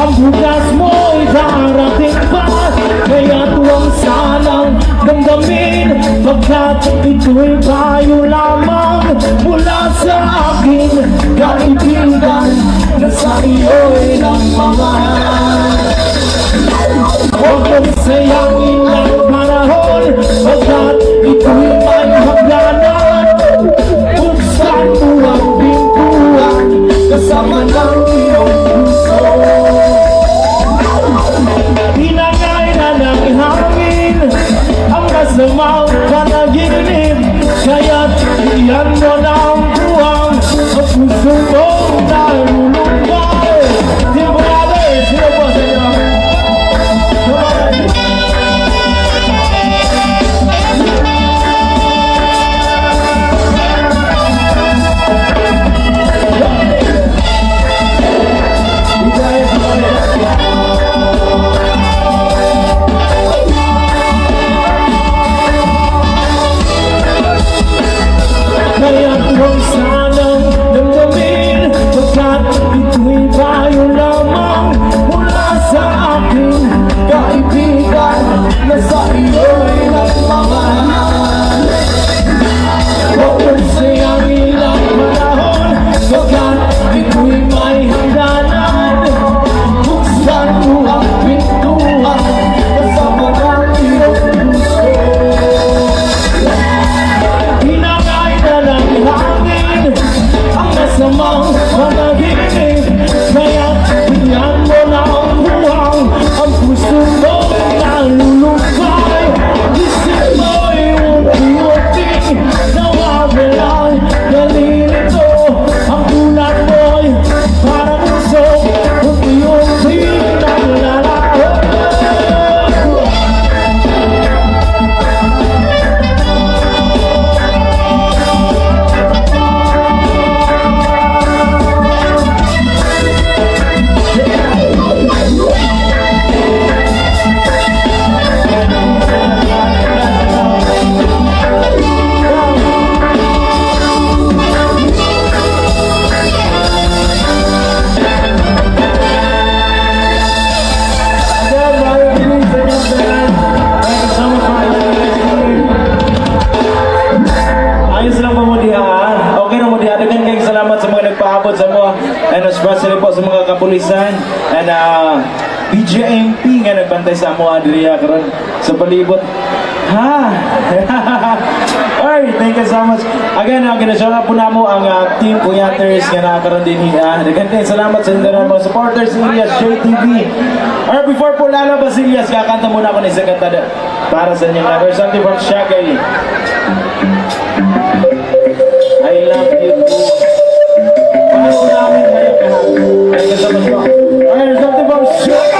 Ang bukas mo'y darating pa, kaya't huwag sanang damdamin, pagkat ito'y tayo lamang mula sa aking kaibigan na sa iyo'y nagmamahal. Huwag mong sayangin ang panahon, pagkat ito'y may hangganan. Buksan mo ang pintuan kasama ng iyong puso. Hinangay na ng hangin ang masamang panaginip, kaya't iyan mo na ang buwang ang puso mong nalulumbay. Sino po natin? Sino po sa inyo? Kaya't huwag sanang damdamin, pagkat ito'y tayo lamang mula sa aking kaibigan na sa iyo'y nagmamahal. Huwag mong sayangin ang panahon, pagkat ito'y may hangganan. Buksan mo ang pintuan kasama ng iyong puso. Hinangay na ng hangin ang masamang panaginip, kaya't tingnan mo na ang buwang ang puso mong nalulumbay. Isip mo'y unti-unting nawawalan, nalilito ang ulan mo'y parang usok, unti-unting naglalaho. Ayos lang po mo diha. Okay na mo diha. Dagan kayong salamat sa mga nagpaabot sa mo, and especially po sa mga kapulisan and BJMP nga nagbantay sa mo Adria karon sa palibot. Ha! Alright, thank you so much. Again, ginashout po na mo ang team Kuyaters nga nakakaroon din hiya. Dagan kayong salamat sa mga supporters ni Elias JTV. Or before po lalabas si Elias, kakanta muna ako ng isang kanta para sa inyo. There's something from Shaggy. I love you too. Paano namin kayo kahap? Ay, kasama nyo. Okay, there's something from Shaggy.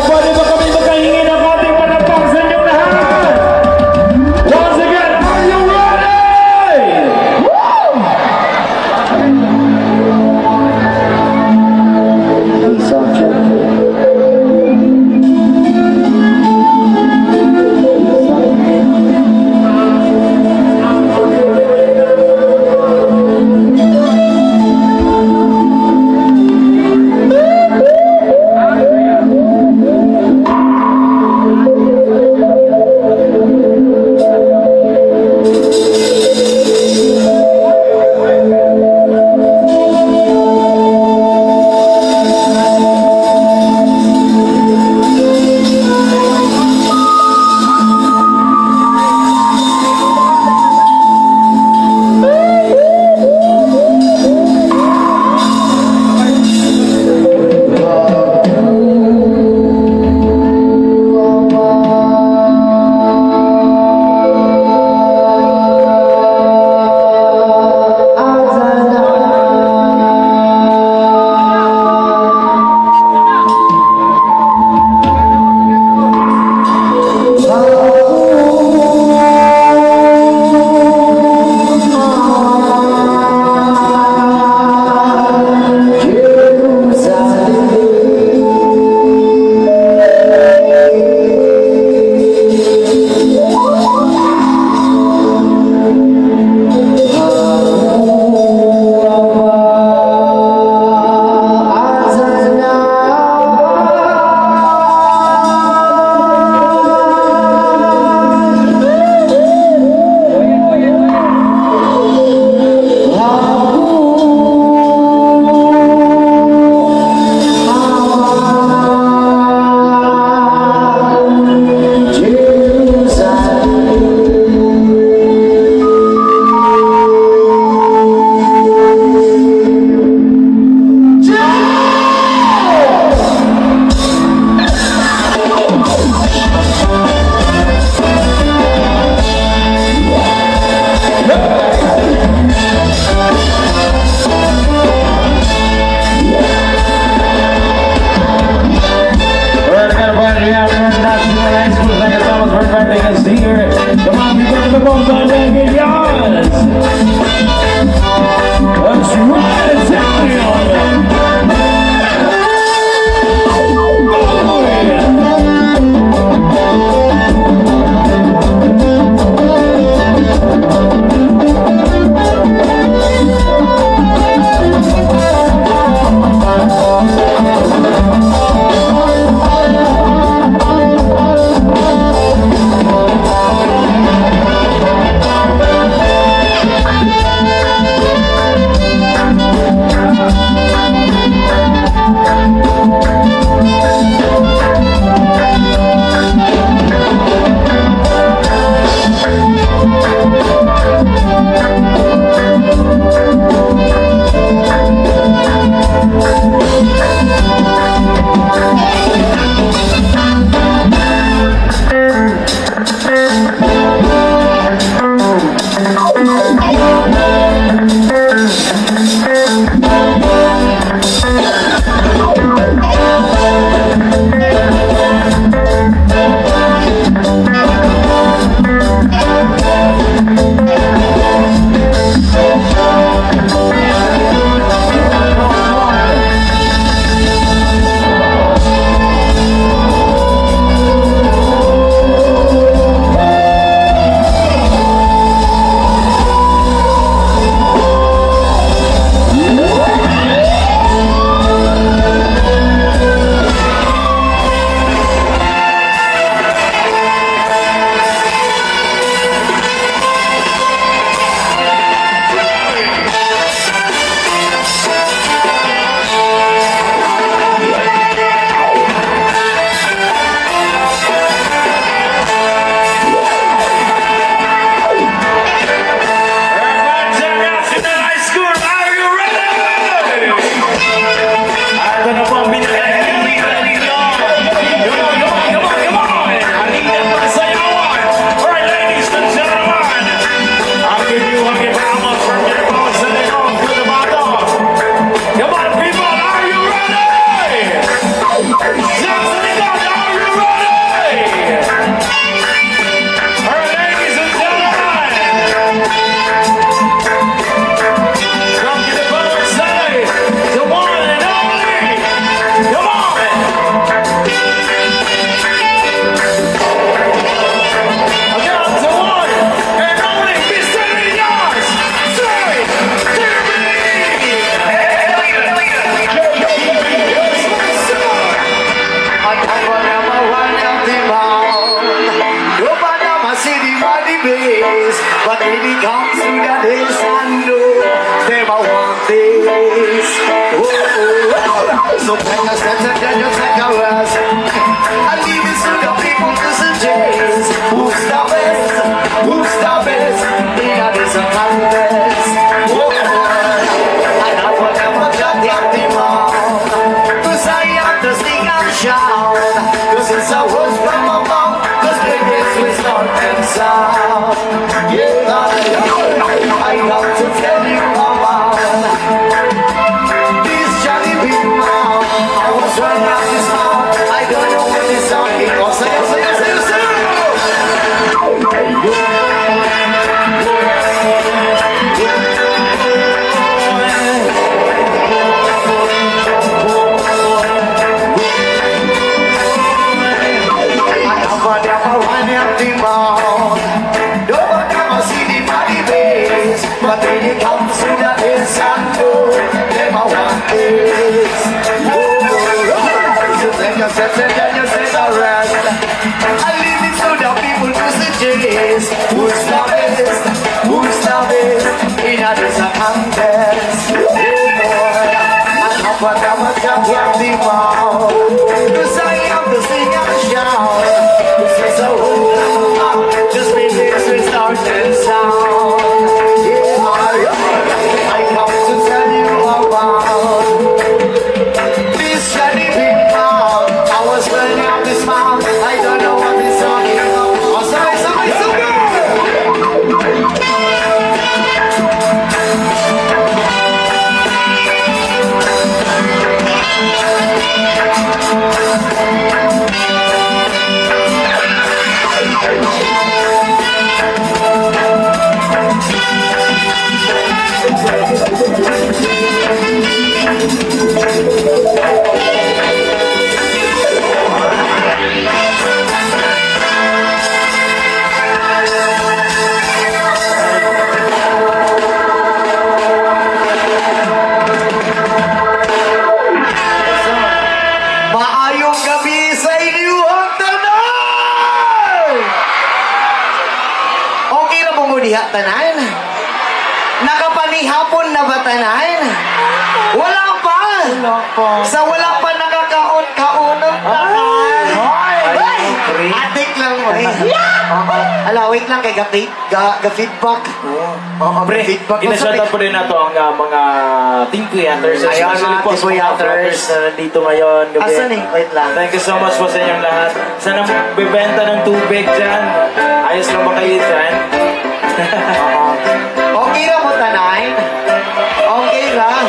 Pwede ba kami magkahingi ng konting panapang sa inyong lahat? Once again, are you ready? So take a step and then you take a rest. I leave it to the people to suggest who's the best, who's the best. In a this a contest. I know what I'm a job the mouth. Cause I am the sing and shout. Cause it's a words from my mouth. Cause the days we start and sound. Yeah, I got to tell you about this Johnny Big Mouth. I was running out this mouth. I don't know what this song is. Oh, say. But when it comes to the this and food, them I want this. You take a step and then you say the rest. I leave it to the people to suggest who's the best, who's the best. In a this a contest. Oh boy, and how about that much I can't be found. Cause I am the sing and shout. This is a whole just make this we start and sound. I come to tell you about this Johnny Big Mouth. I was running out this mouth. I don't know what this song is. Oh, sorry, so good. Maayong gabi sa inyo ang tanan! Okay na mo diha tanan? Nakapanihapon na ba tanan? Wala pa! Sa wala pa nakakaon-kaunong tanan! Ay! Adik lang mo eh! Ala, wait lang kay ga-feedback. Oo, Pre, feedback. ina-shoutout po din nato ang mga team creators. Ayan, Especially mga po team sa mga creators. vloggers na nandito ngayon. gabi. Asan eh? Wait lang. Thank you so much po sa inyong lahat. Sana bibenta ng tubig dyan. Ayos lang ba kayo dyan? Okay na mo tanay? Okay lang.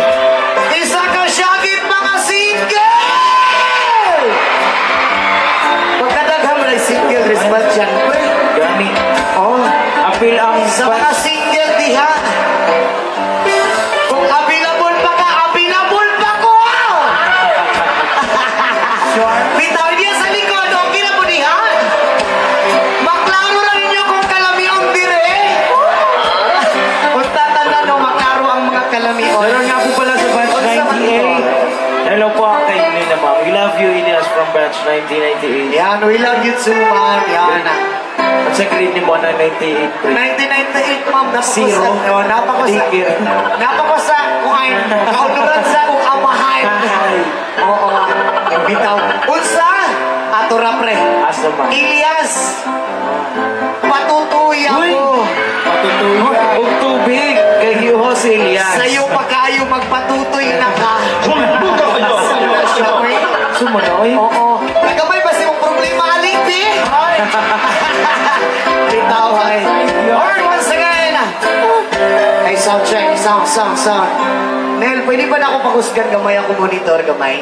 Isa ka syagit mga single! Pagkadaghan mo na yung single response yan, pre. Gani. Oh, Apil ang sa mga single diha. Kung available pa ka, available pa ko! Bitaw niya sa likod, okay na mo diha. Maklaro na ninyo kung kalamion dire. Kung tatanda no, maklaro ang mga kalamion. Meron nga po pala sa batch 98. Hello po kay Nina Ma'am. We love you, Ilias, from batch 1998. Yan, we love you too, ma'am. Yan. At sa grade ni Mona, 98. pre. 1998, ma'am. Zero. Tigil. Napakosa kung ay kauluran sa kung amahay. Oo. Bitaw. Unsa? Ato ra pre. Asa man. Ilias. Patutuy ako. Patutuyo. Huwag tubig. Kay Hiyo si Ilias. Sa'yo pa kayo magpatutoy na ka. Sumanoy? Oo. Nagamay ba siyang problema, Alipi? Bitaw, ay. Alright, once again. Ay, sound check. Sound. Nel, pwede ba na ako pahusgan gamay ako monitor gamay?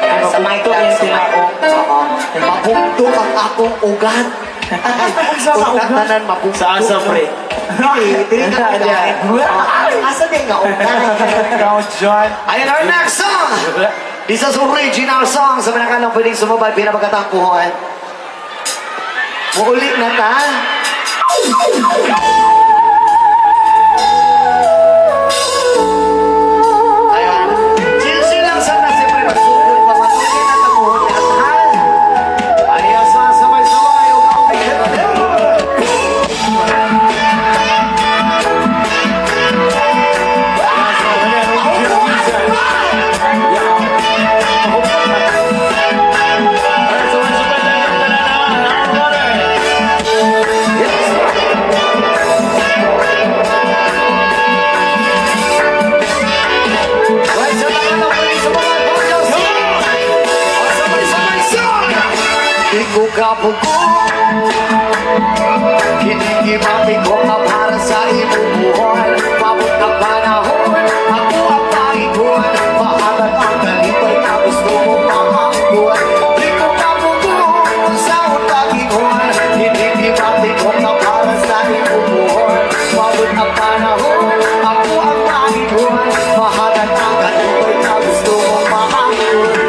Yan, sa mic lang, sa mic. Oo. Mapugto ang akong ugat. Ugat tanan, mapugto. Sa asa, pre? Dili ka ugat. Asa din nga ugat? Ayan, our next song! This is original song sa mga kanang pwedeng sumabay pinapagkatangkuhan. Muulit na ta. Ayan. Chill lang sana siyempre. Magsugod pa matuloy na tamuhon at ha. Ayan, sabay-sabay. Di ko kapugong Kinigimati ko na para sa ibubuhan Pabot na panahon Ako ang pahingon Mahatag ang kalipay na gusto mong makakon Di ko kapugong Kung saan pagingon Kinigimati ko na para sa ibubuhan Pabot na panahon Ako ang pahingon Mahatag ang kalipay na gusto mong makakon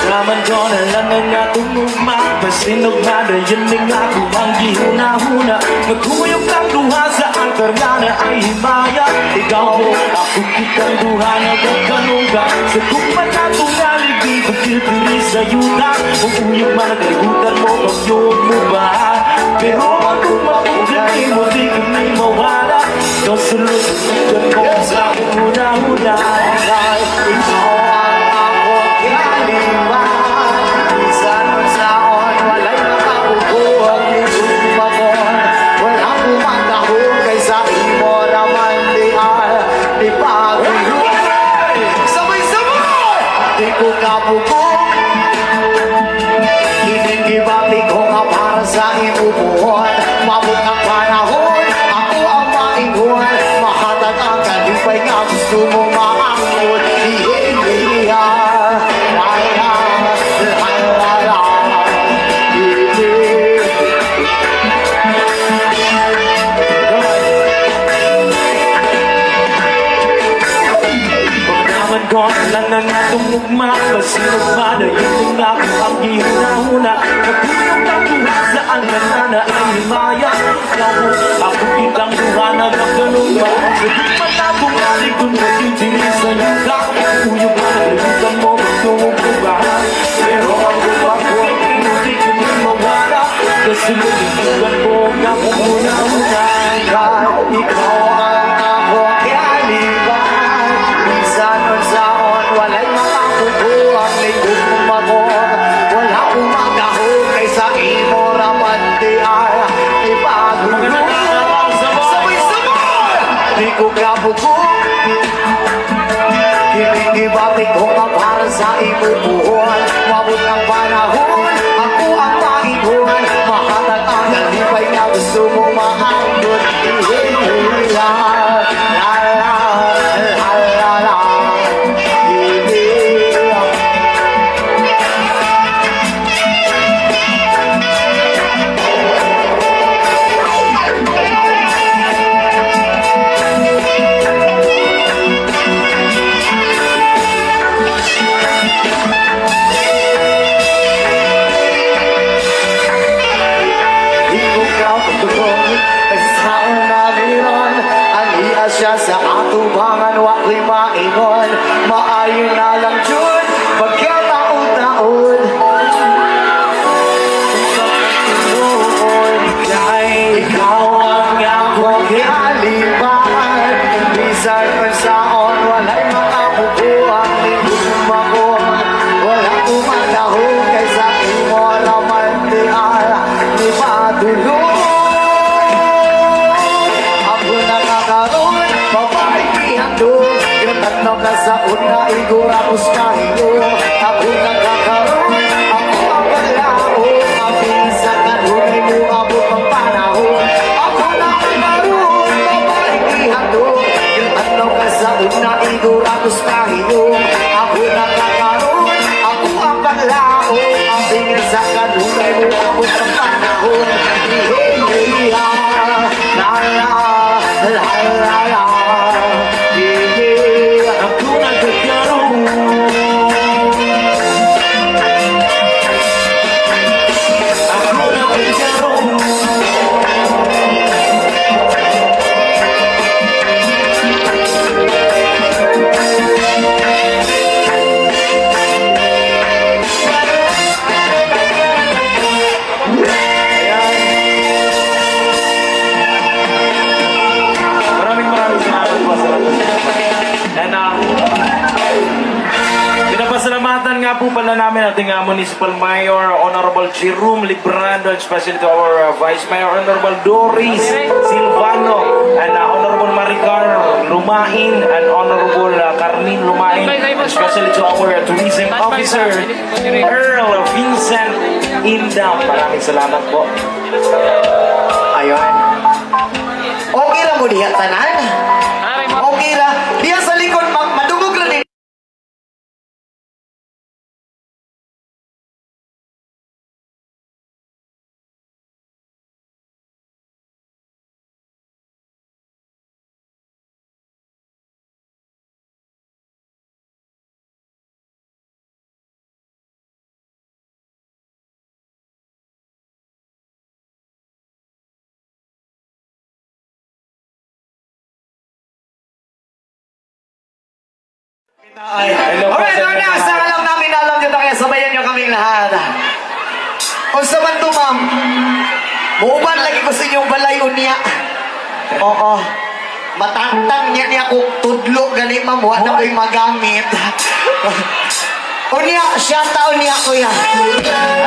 Raman ko na lang ang atong ugma Pasinog na na yun ang ako ang gihuna-huna Magkuyog ang duha sa altar nga na ay himaya Ikaw mo, ako kitang duha na magkanungga Sa kukman na tungaligid Pagkilpili sa yuta Kung uyog man ang kalibutan mo Pagyog mo ba? Pero ang kumapugay mo Di kami mawala Ikaw sulod Diyan ko sa una-una Ikaw ang ako kaliwan Minsan saon walay makabubuhag ni Sumabon Wala pumatahog kaysa imo raman di di pagulong Sabay-sabay! Di ko kabubog Hinigibati ko nga para sa ibubuhon Mabot ang panahon Ako ang maingon Mahatag ang kalipay nga gusto mo maangkot Ihihiya La la la la la Ihi Pagkaman ko lang ang atong ugma Pasinog ba na yun ang ako ang gihuna-huna Magkuyog ang duha sa ang na ay himaya Ikaw mo, ako kitang duha na magkanungga Sa duman na bumalik kung magkitili sa yuta Kuyog ba na kalimutan mo magtungog ko ba Pero ang gumagawa hindi ko na mawala Kasi nagigugan ko nga kung una-una Ikaw ang ako kaliwan Minsan saon walay makabubuhag ni Sumabon Wala pumatahog kaysa imo raman di ipagulong Sabay-sabay! Di ko kabugong Kinigibati ko nga para sa ibubuhon Mabot ang panahon Ako ang pahingon Mahatag ang kalipay na gusto mo maangkot Ihihiya La la la la la Ihihiya Ikaw pagdurong Pagsaon na meron Aniya siya sa atubangan Wako'y maingon Maayon na lang dyan Pagkataon-taon Ikaw ang ako kaliban Bisan pagsaon Walay makabubuhang ni Sumabon Wala pumatahog kaysa imo raman di padulong Ako nakakaroon Babae ihandog Yung tatlo ka sa una Igura pustahiyo Ako nakakaroon Ako ang balao Ang pinsan na hulay mo Abot ang panahon Ako nakakaroon Babae ihandog Yung tatlo ka sa una Igura pustahiyo Ako nakakaroon Ako ang balao Ang pinsan na hulay mo Abot ang panahon Ihihiya La la la la la Ihihiya Ako nagkakaroon Ako nagkakaroon Maraming salamat po sa lahat. And pinapasalamatan nga po pala namin ating Municipal Mayor, Honorable Jerome Librando, and especially to our Vice Mayor, Honorable Doris Silvano, and Honorable Maricar Lumain, and Honorable Carmin Lumain, especially to our Tourism Officer, Earl Vincent Indam. Maraming salamat po. Ayun. Okay lang mo diha tanan. Okay lang. Diya sa likod, madungog lang din. Hello po Alright, sa Lord, inyo lahat. sa alam namin, alam nyo tayo, sabayan nyo kaming lahat. Kung sa man to, ma'am, muuban lagi ko sa inyong balay unya. Oo. Matantang niya niya kung tudlo gani, ma'am, wala ko'y magamit. Unya, siya taon niya ko yan.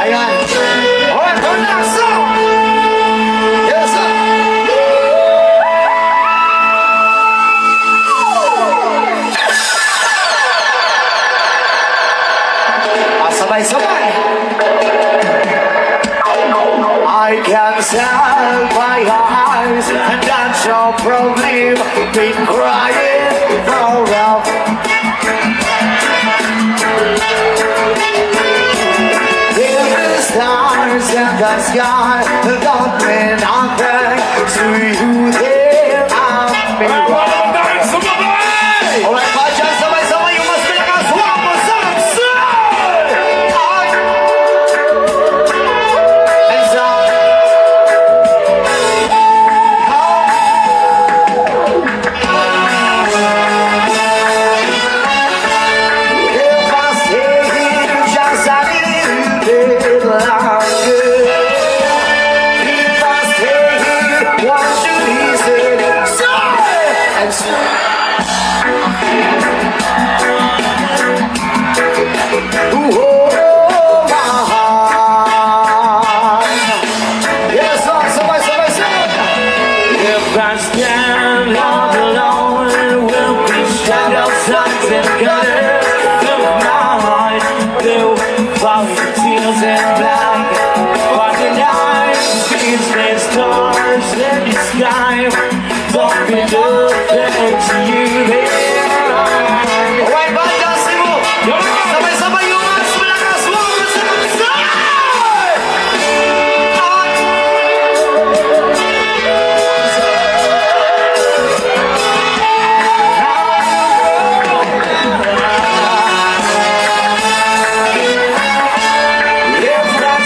Ayan. Alright, hold on, so. Yes, sir. Sabay-sabay. I can tell by your eyes and that's your problem. Been crying for love. There are stars in the sky don't mean nothing to you. There are miracles. Alright, Pacha, sabay-sabay yung mas pinakaswak mo sa Don't be nothing to you, alright, Baja, Cebu. Sabay-sabay yung mas malakas mo sa If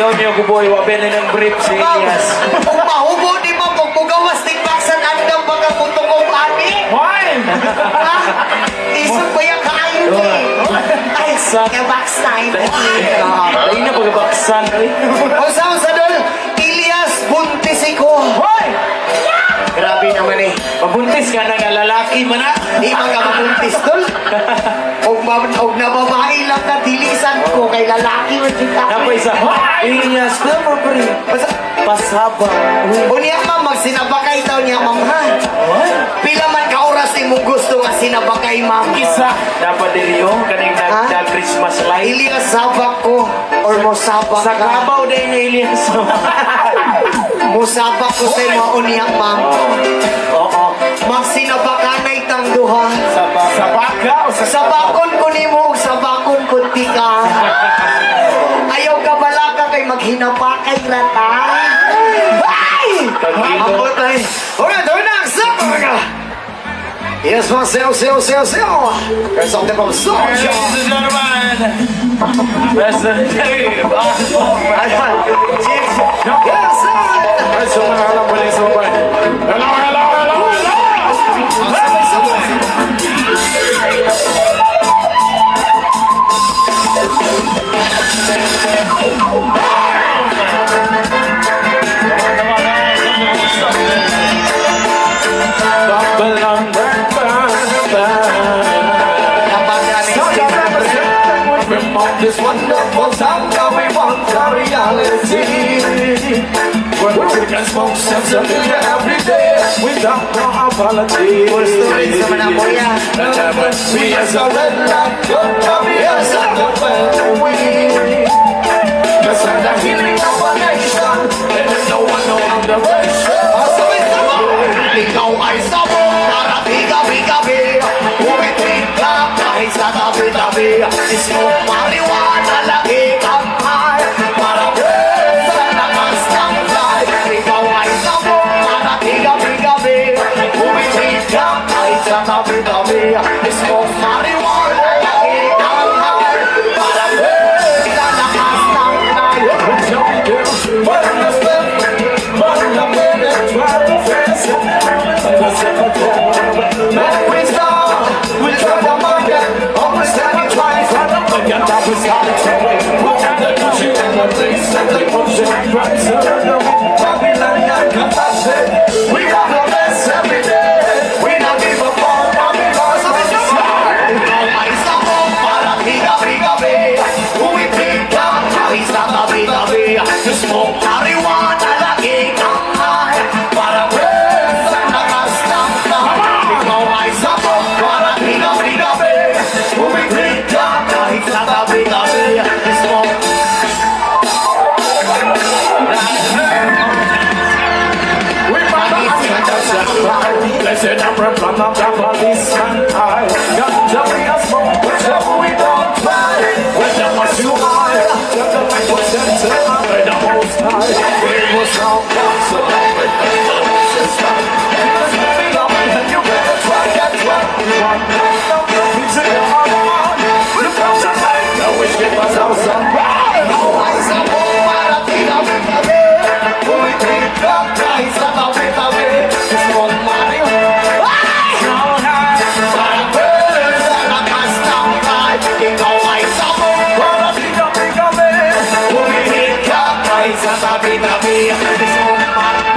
Ayaw niyo kuboy, wabili ng brief si Elias. Kung mahubo di mo, kung mugawas di baksan andang mga kutungong ani. Why? Ha? Isang ba yung kain eh? Ay, kaya backstime. Ay na pagkabaksan. O sa dol, Elias, buntis ko. Hoy! Grabe naman eh. Mabuntis ka na nga lalaki man na. Di man ka mabuntis dol. Og nababae lang na dilisan ko kay lalaki man kita. Napoy sa Elias na mo pre. Pasaba. O niya ma'am, magsinabakay daw niya ma'am ha. Pila man ka oras imong gusto nga sinabakay ma'am. Isa. Dapat diriyo kaning nag-Christmas light. Elias sabak ko or mosabak Sa ka. kabaw din ni Elias. Musabak ko sa mga uniyak ma'am. Oo. Magsinabakanay tang duha. Sa baka o sa Sabakon ko nimo ug sabakon ko ti ka. Ayaw ka bala ka kay maghinapakay rata. Ay! Ambot ay. Ora, sabak ka. Yes, man, seo. There's something from Soldier. Ladies and gentlemen, President Dave. Yes, sir. This wonderful sound that we want a reality. Where we can smoke sensibility every day without no apology. Full story sa mga kuya. We as a red light, come here, son of we. Cause I'm the healing of a nation, and there's no one no underration. Ikaw ay sabon para bigabi-gabi. Umitig ka kahit sa tabi-tabi. Smoke marijuana, lagi kang high. Para sa lakas ng life. Ikaw ay sabon para bigabi-gabi. Umitig ka kahit sa tabi-tabi. Smoke marijuana, lagi kang high. Para sa lakas ng life. We want the best every day. We don't give a fuck about because of the sky. Ikaw ay sabon para bigabi-gabi. Umitig ka kahit sa tabi-tabi. Smoke marijuana, lagi kang high. Para sa lakas ng life. Ikaw ay sabon para bigabi-gabi. Umitig ka kahit sa tabi-tabi. Smoke Blessed and from the policeman high. Got to be a smoke, whatever we don't try. Whether was too high, whether my was center, whether the most high. It was all possible. Because moving up and you better try, that's what we want. No pizza in our heart. Look out the light, no wish it was our son. Ikaw ay sabon para bigabi-gabi. Umitig ka kahit sa tabi-tabi. Smoke marijuana. Sa lakas ng life. Ikaw ay sabon para bigabi-gabi. Umitig ka kahit sa tabi-tabi. Smoke marijuana.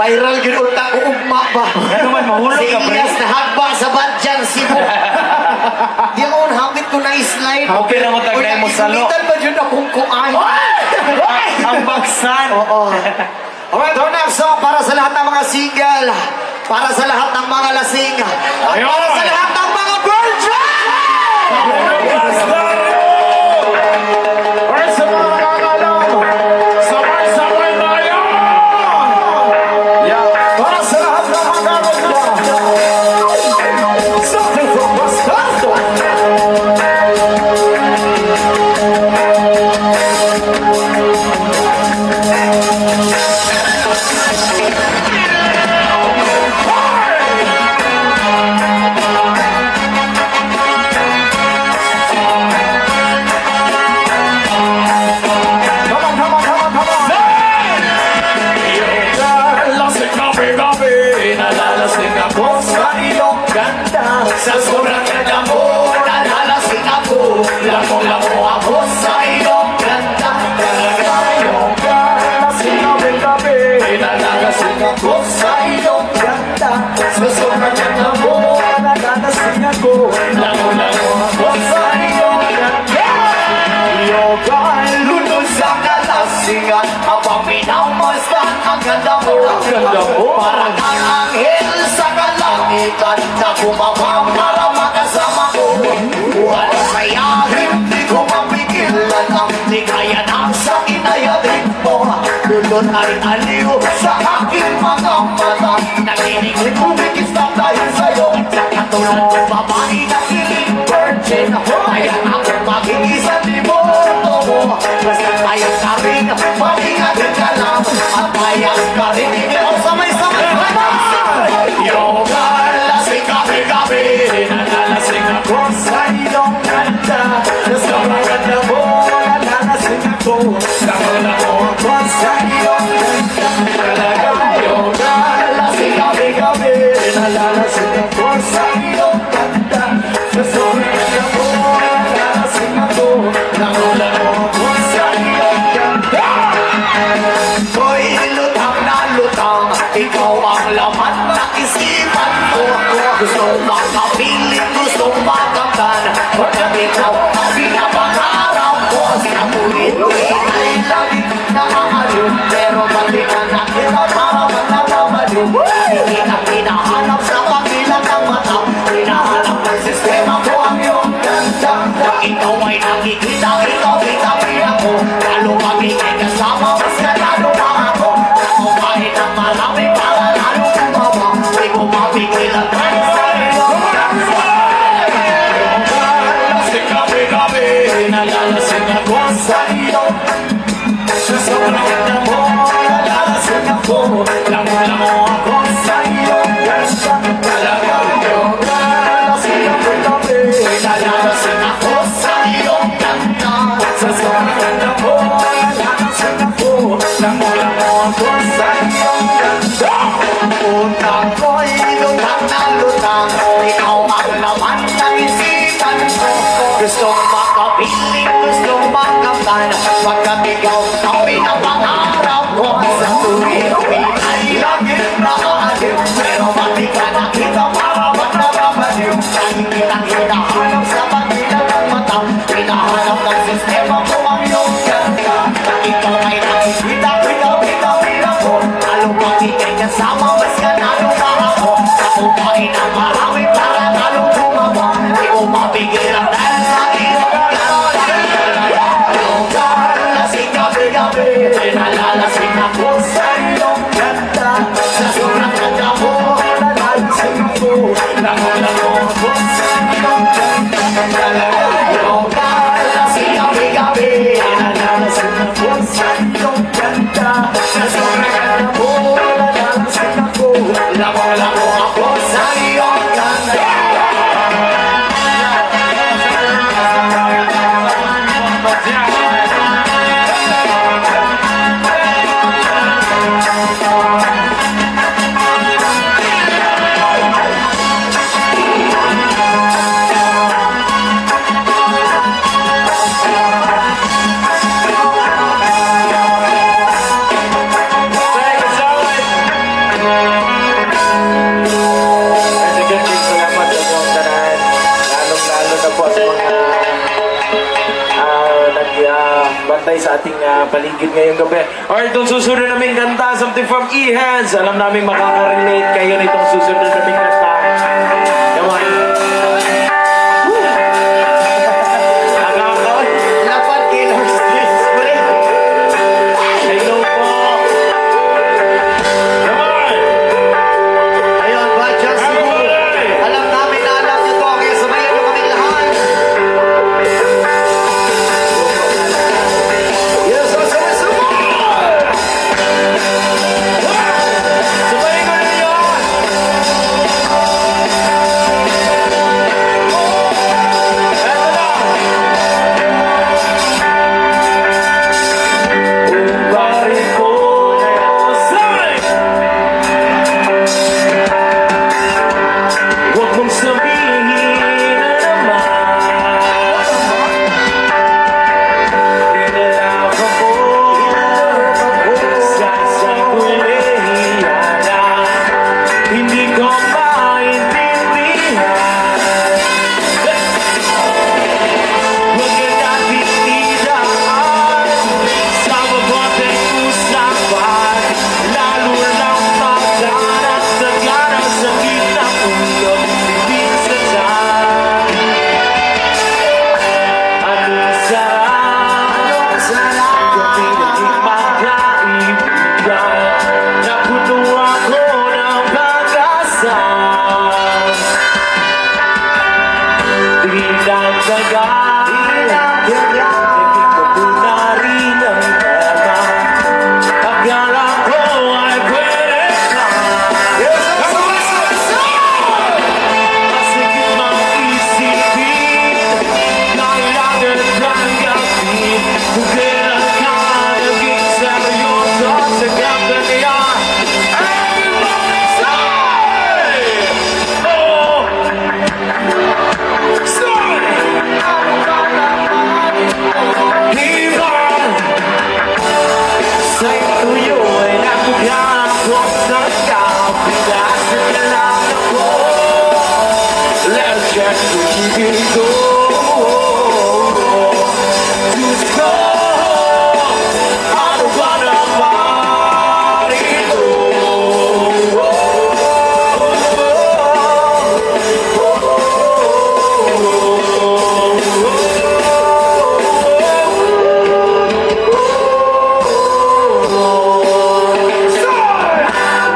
Viral yun unta ko ugma ba? Ano man, mahulog Si ka, pre. Elias na hagba sa Badjan, Cebu. Di ako hapit ko na slide. Okay na mo tagnay mo salo. Ulitan ba yun akong kuan? Ang bagsan. Oo. Alright, our next song para sa lahat ng mga single, para sa lahat ng mga lasing, at Ayun. para sa lahat ng mga virgin! Para sa mga nakakalam, sabay-sabay tayo! Para sa lahat ng nakakalam, something from the start. Sa sobrang ganda mo, nalalasing ako. Lamo-lamo ako sa iyong ganda. Talaga yung nalalasing ako sa iyong ganda. Sa sobrang ganda mo, nalalasing ako. Lamo-lamo ako sa iyong ganda. Yogan, lunod sa kalasingan, habang minamasdan ang ganda mo. Parang ang anghel sa kalangitan na bumaba para makasama ko. Wala saya, hindi ko mapigilan ang ligaya ng sa inayadin mo. Lulod ay aliw sa aking mga mata. Nakinig kumikis na dahil sa'yo. Sa katulad ng babae na kiling virgin, kaya ako mag-iisa di mo. Basta tayo ka rin, mag-ingatin ka lang. At mayas ka rin, samay-samay ka na. Yoga, lasing gabi-gabi, nalalasing ako sa iyong ganda. Sa sobrang ganda mo, nalalasing ako. Lamo-lamo ako sa iyong ganda. Talaga, yoga, lasing gabi-gabi, nalalasing ako sa iyong ganda. Sa sobrang ganda mo, nalalasing ako. Lamo-lamo ako sa iyong ganda. Hoy, lutang na lutang, ikaw ang laman ng isipan ko. Gusto makapiling, gusto makamtan, pagkat ikaw ang pinapangarap ko. Sa tuwid-tuwid ay lagi nakakaliw, pero pati ka nakita para magkakabaliw. Hindi na hinahanap sa pagilan ng mata, hinahanap ng sistema ko ang iyong ganda. Kung ikaw ay nakikita, ikaw itabi ako, lalo magiging kasama, mas ganado na ako. Ako kahit ang marami para lalo kumaba, di ko mapigilan tayo sa iyong ganda. Lasing gabi-gabi, nalalasing ako sa iyong sa sobrang ganda mo, nalalasing ako. Lamo-lamo ako sa iyong ganda. Talaga yoga, lasing gabi-gabi, nalalasing ako sa iyong ganda. Sa sobrang ganda mo, nalalasing ako. Lamo-lamo ako sa iyong ganda. Utang ko'y lutang na lutang, ikaw ang laman ng isipan ko. Gustong makapiling, gustong makamtan, pagkat ikaw ang pinapangarap ko. Sa tuwid-tuwid ay lagi nakakaliw, pero pati ka nakita para magkakabaliw. Hindi nang hinahanap sa pagilan ng mata, hinahanap ng sistema ko ang iyong ganda. Ikaw ay nakikita, kita ko, lalo magiging kasama, mas ganado na ako. Sa kumain ng marami para lalo kumaba, di ko mapigilan dahil sa iyong ganda. Yoga, lasing gabi-gabi, nalalasing ako sa iyong ganda. Sa sobrang ganda mo, nalalasing ako. Lamo-lamo ako sa iyong ganda. Talaga, yoga, lasing gabi-gabi, nalalasing ako sa iyong ganda. Sa sobrang ganda mo, nalalasing ako. Lamo-lamo ako sa iyong ganda. bantay sa ating paligid ngayong gabi. Alright, itong susunod namin kanta, something from E-Hands. Alam namin makaka-relate kayo nitong susunod namin kanta. Come on. Nakaka- Lapat killer stage break. Hello po. Come on. Ayun, Badger Cebu. Alam namin na alam niyo to, kaya sabayan niyo kaming lahat. Yes, Cebu! Sabay ko na yun. Eto na. Umbari ko sa'y huwag mong sabihin na naman Pinalak ako sa sanggunian na hindi ko maintindihan Huwag ka natin idaan sa mabuting usapan Lalo lang maghanap sa garang sakit ng ulo Bibig sa tiyan Anong sarap kung pinaging magkaibigan Napuno ako ng pag-asa Tinagdagan Naging kabunari ng tema Akala ko ay pwede ka Masigit mang isipin Kailangan kang gawin Kung kailan ka naging seryoso Sa ganda niya Everybody say Oh Iban Sa'yo tuyo ay nakugyan ko sa ikaw Pinasin ka lang ako Let's get to keep it Diyos ko Ano ba naman ito?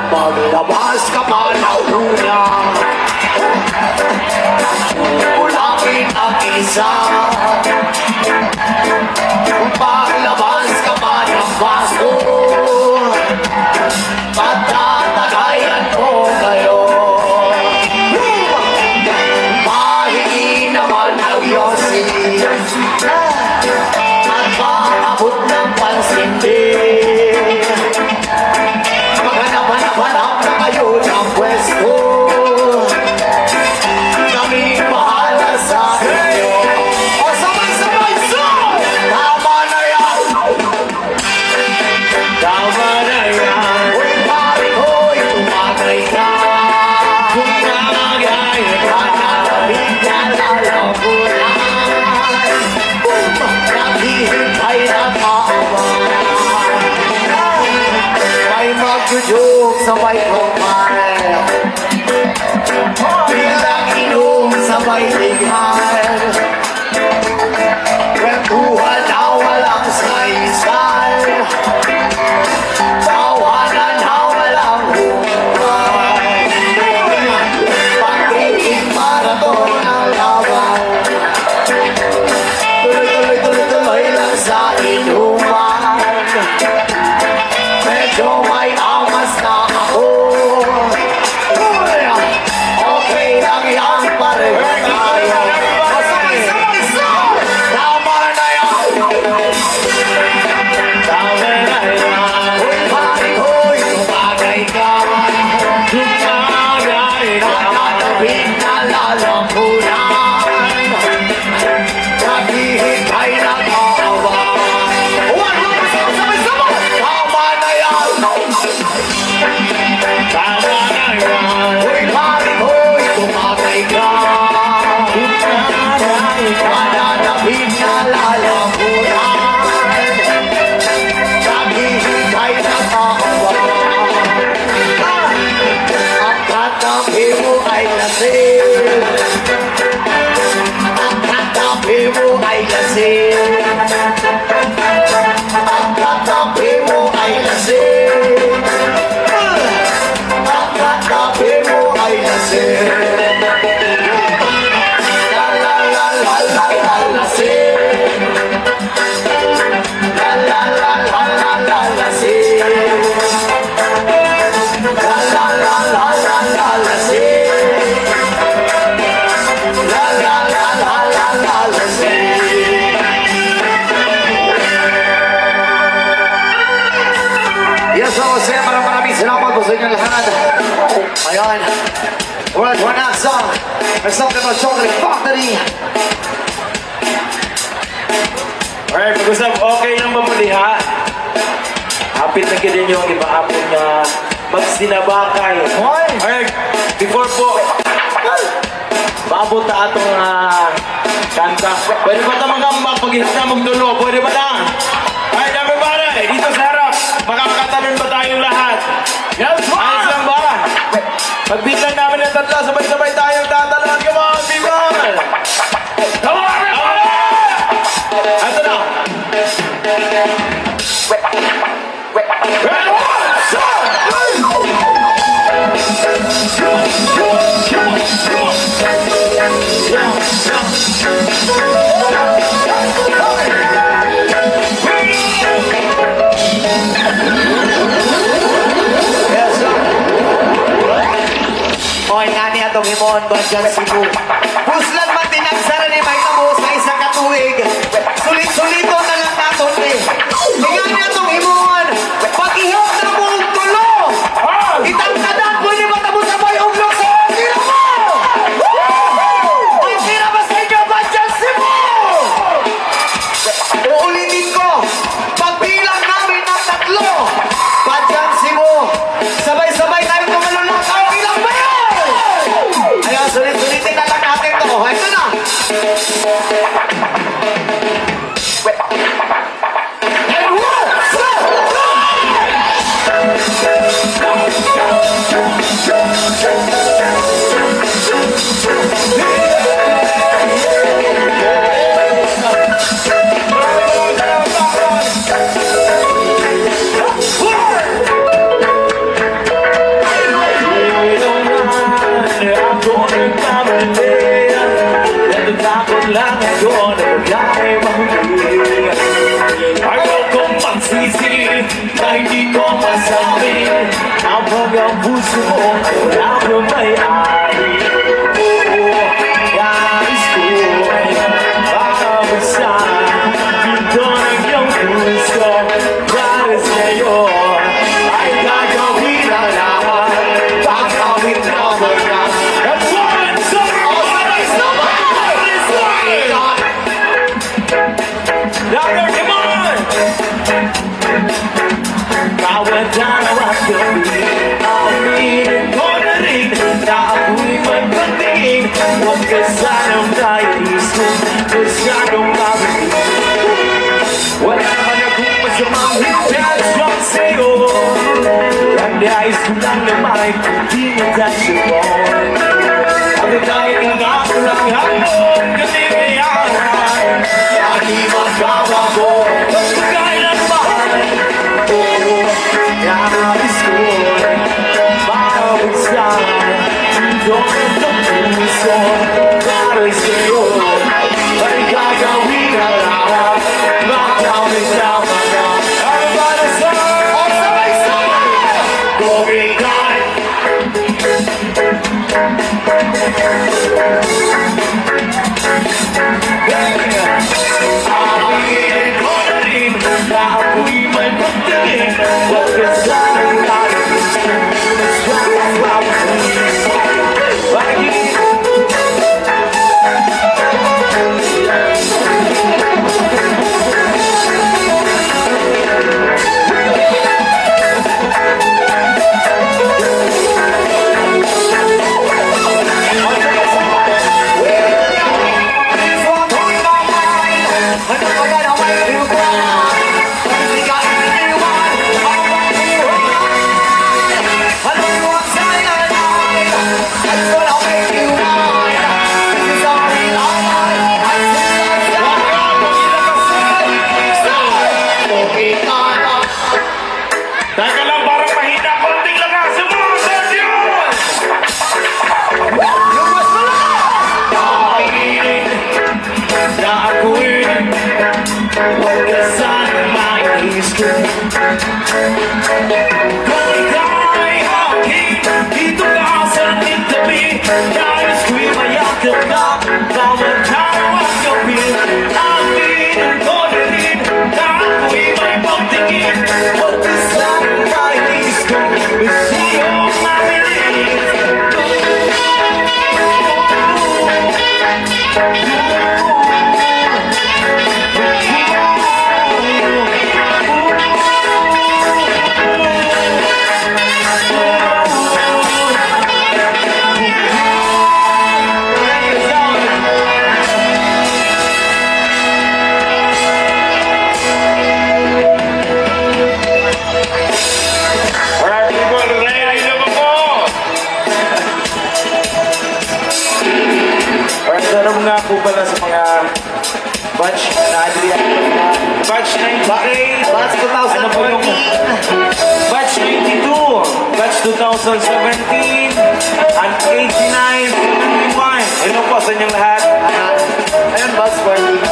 Maglabas ka pa ng una. Ulapin ang isa. Paglabas ka pa ng baso. Patatagayan ko ngayon. Pahingi naman ng yosi. At paabot ng pansin din. Maghanap-hanap na kayo ng pwesto. Kami bahala sa inyo. O sabay-sabay son! Tama na yan! Tama na yan Uy, pare ko'y tumagay ka. Kung namagay ka Hanapin ka na lang kulay. Naghihintay na maawa. May magjujuk sa may kumpay. Bilang inom sa may ligay. Kwentuhan na walang saysay. Tawanan na walang hukay. Pag-ibig marathon ang laban. Tuloy-tuloy lang sa inuman. Medyo may angas na ako. Uy, okay lang yan, pareho tayo. sa inyo lahat. Ayan. World War Next song. Next song naman, Chocolate Factory. Alright, pag-usap, okay lang ba mo diha? Hapit na ka din yung iba-apon na magsinabakay. Alright, before po, babot na atong kanta. Pwede ba ito magpag-ihap na magdulo? Pwede ba na? Alright, everybody, dito sa harap, makakatanon ba tayong lahat? Yes, Ayos lang ba? Pagbitan namin ng tatlo, sabay-sabay tayong tatalon. Come on, people! Come on, everybody! Ito na! Ready, one, Yes, sir. Oy, nani atong himon ba dyan Cebu? Puslan man tinagsara ni may tamo sa isang katuig. Sulit-sulito na lang naton ni. Ingani atong himon. Pag-ihap na mo ang tulo. Itangtadan pwede ba tamo sa may uglok sa tira mo? Ang tira ba sa inyo ba dyan Cebu? Uulitin ko. Pagbilang namin ng tatlo. Badyan Cebu. Sabay-sabay tayo tumalulakaw. Ilang ba yun? Ayan, sulit-sulitin na lang natin to. Ito na. And one, two, Ayaw kong magsisi na hindi ko masabi habang ang puso mo wala kang may-ari. Nais ko'y makabasan dito ng iyong puso para sa'yo ay gagawin ang lahat, gagawin ang mga. That's one, Louder, come on! Bawat araw at gabi, aminin ko na rin na ako'y magpatingin. Huwag ka sanang naiisip, masyadong mabitin. Wala naman akong masamang intention sa'yo. Ang nais ko lang naman kung di mo tasyon. Ang dahil nga ako lang hanggang kaligayahan. Lagi magbabago, kailanman. Oo, nais ko'y mabawasan. Doon ang puso para sa'yo ay gagawin ang lahat. Makamit ang mga kabalasan. O sabay-sabay. Going on. Aminin ko na rin na ako'y may pagtingin. Huwag ka sanang naiisip, masyadong mabitin. Bakit? Teka lang, parang mahina konting lakas mo, Sergio! Aminin na ako'y huwag ka sanang maiisip. Kung ika'y akin, dito ka sa aking tabi. Nais ko'y mayakap ka, bawat araw at gabi. Aminin ko na rin na ako'y may pagtingin. Huwag ka sanang maiisip, batch 98. Batch Ano po yung 2014. batch 92, batch 2017, and 89, 71. Hello po sa inyong lahat. Ayun, Batch 40.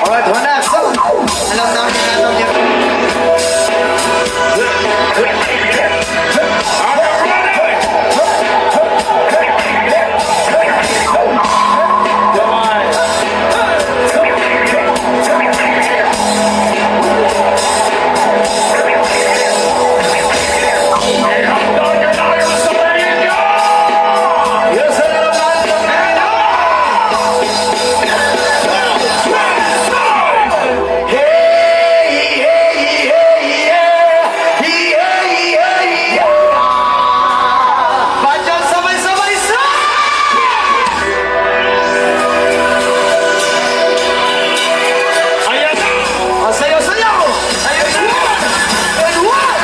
Alright, Hona. So, alam namin na anong yung... Come on. Yes, alam namin. Hey, hey, hey, yeah. Yeah, yeah, yeah. Baca sabay-sabay sa! Ayan na! Oh, sayaw-sayaw! And one!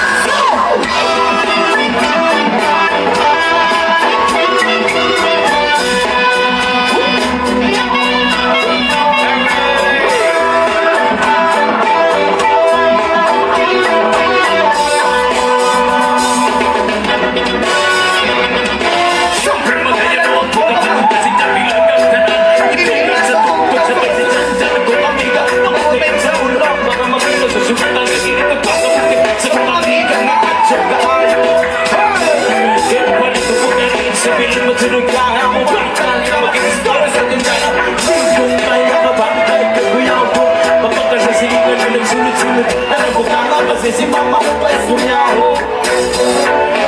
Si mama ko pa sunya ho.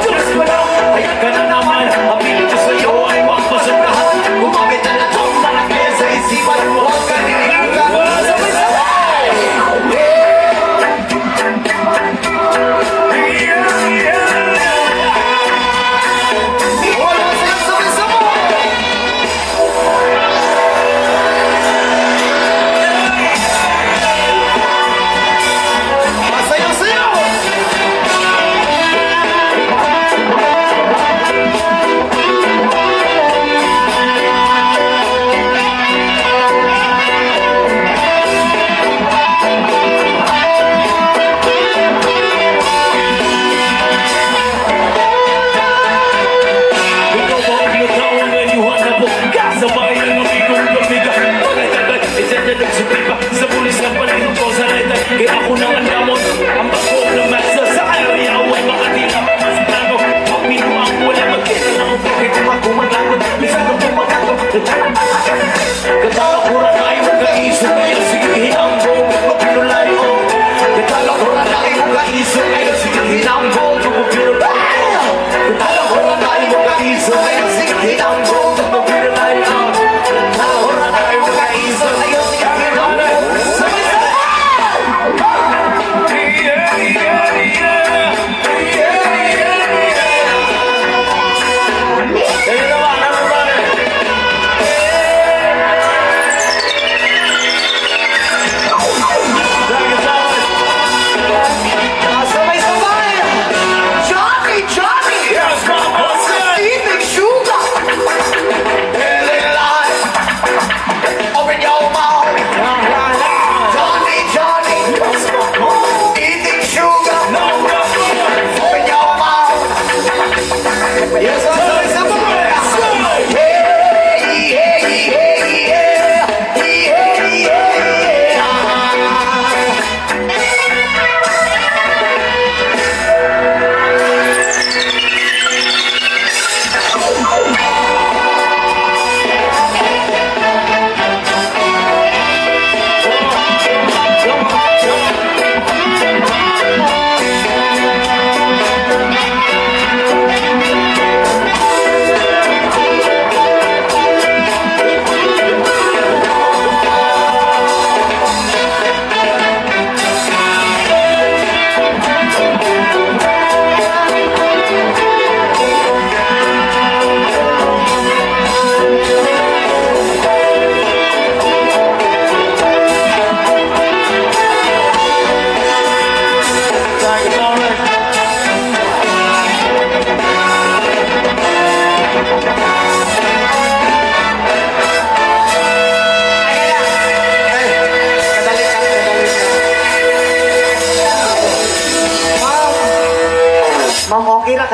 Diyos ko lang, ayun ka na naman. Ang piling ko sa'yo ay huwag pasagahan. Gumamit na lang ang mga kaya sa isipan mo. Huwag ka nilimutan. Sabay-sabay! Wala sa'yo, sabay-sabay! Masayaw-sayaw! Ikaw ba ang tinatawag na iwanan mo? Kasabay ang amigong gamiga. Pagkatagad, itinatag si Pipa. Sa pulis ng panitong ko sa letay. Kaya ako nang andamon. Ang bagong na mesa sa ayaw ay makatila. Mas plano, pamino ang wala magkita ng bakit ako maglagot. Bisan ng pumagagot. Katalakuran ay magkaiso. Kaya sige hinambo. Magpinulayo. Katalakuran ay magkaiso. Kaya sige hinambo. Magpinulayo. Orang tayo magkaiso ngayon sige hinambo magpapinalayo. Orang tayo magkaiso ngayon sige hinambo. Sabay-sabay! Ayun naman, ano ba?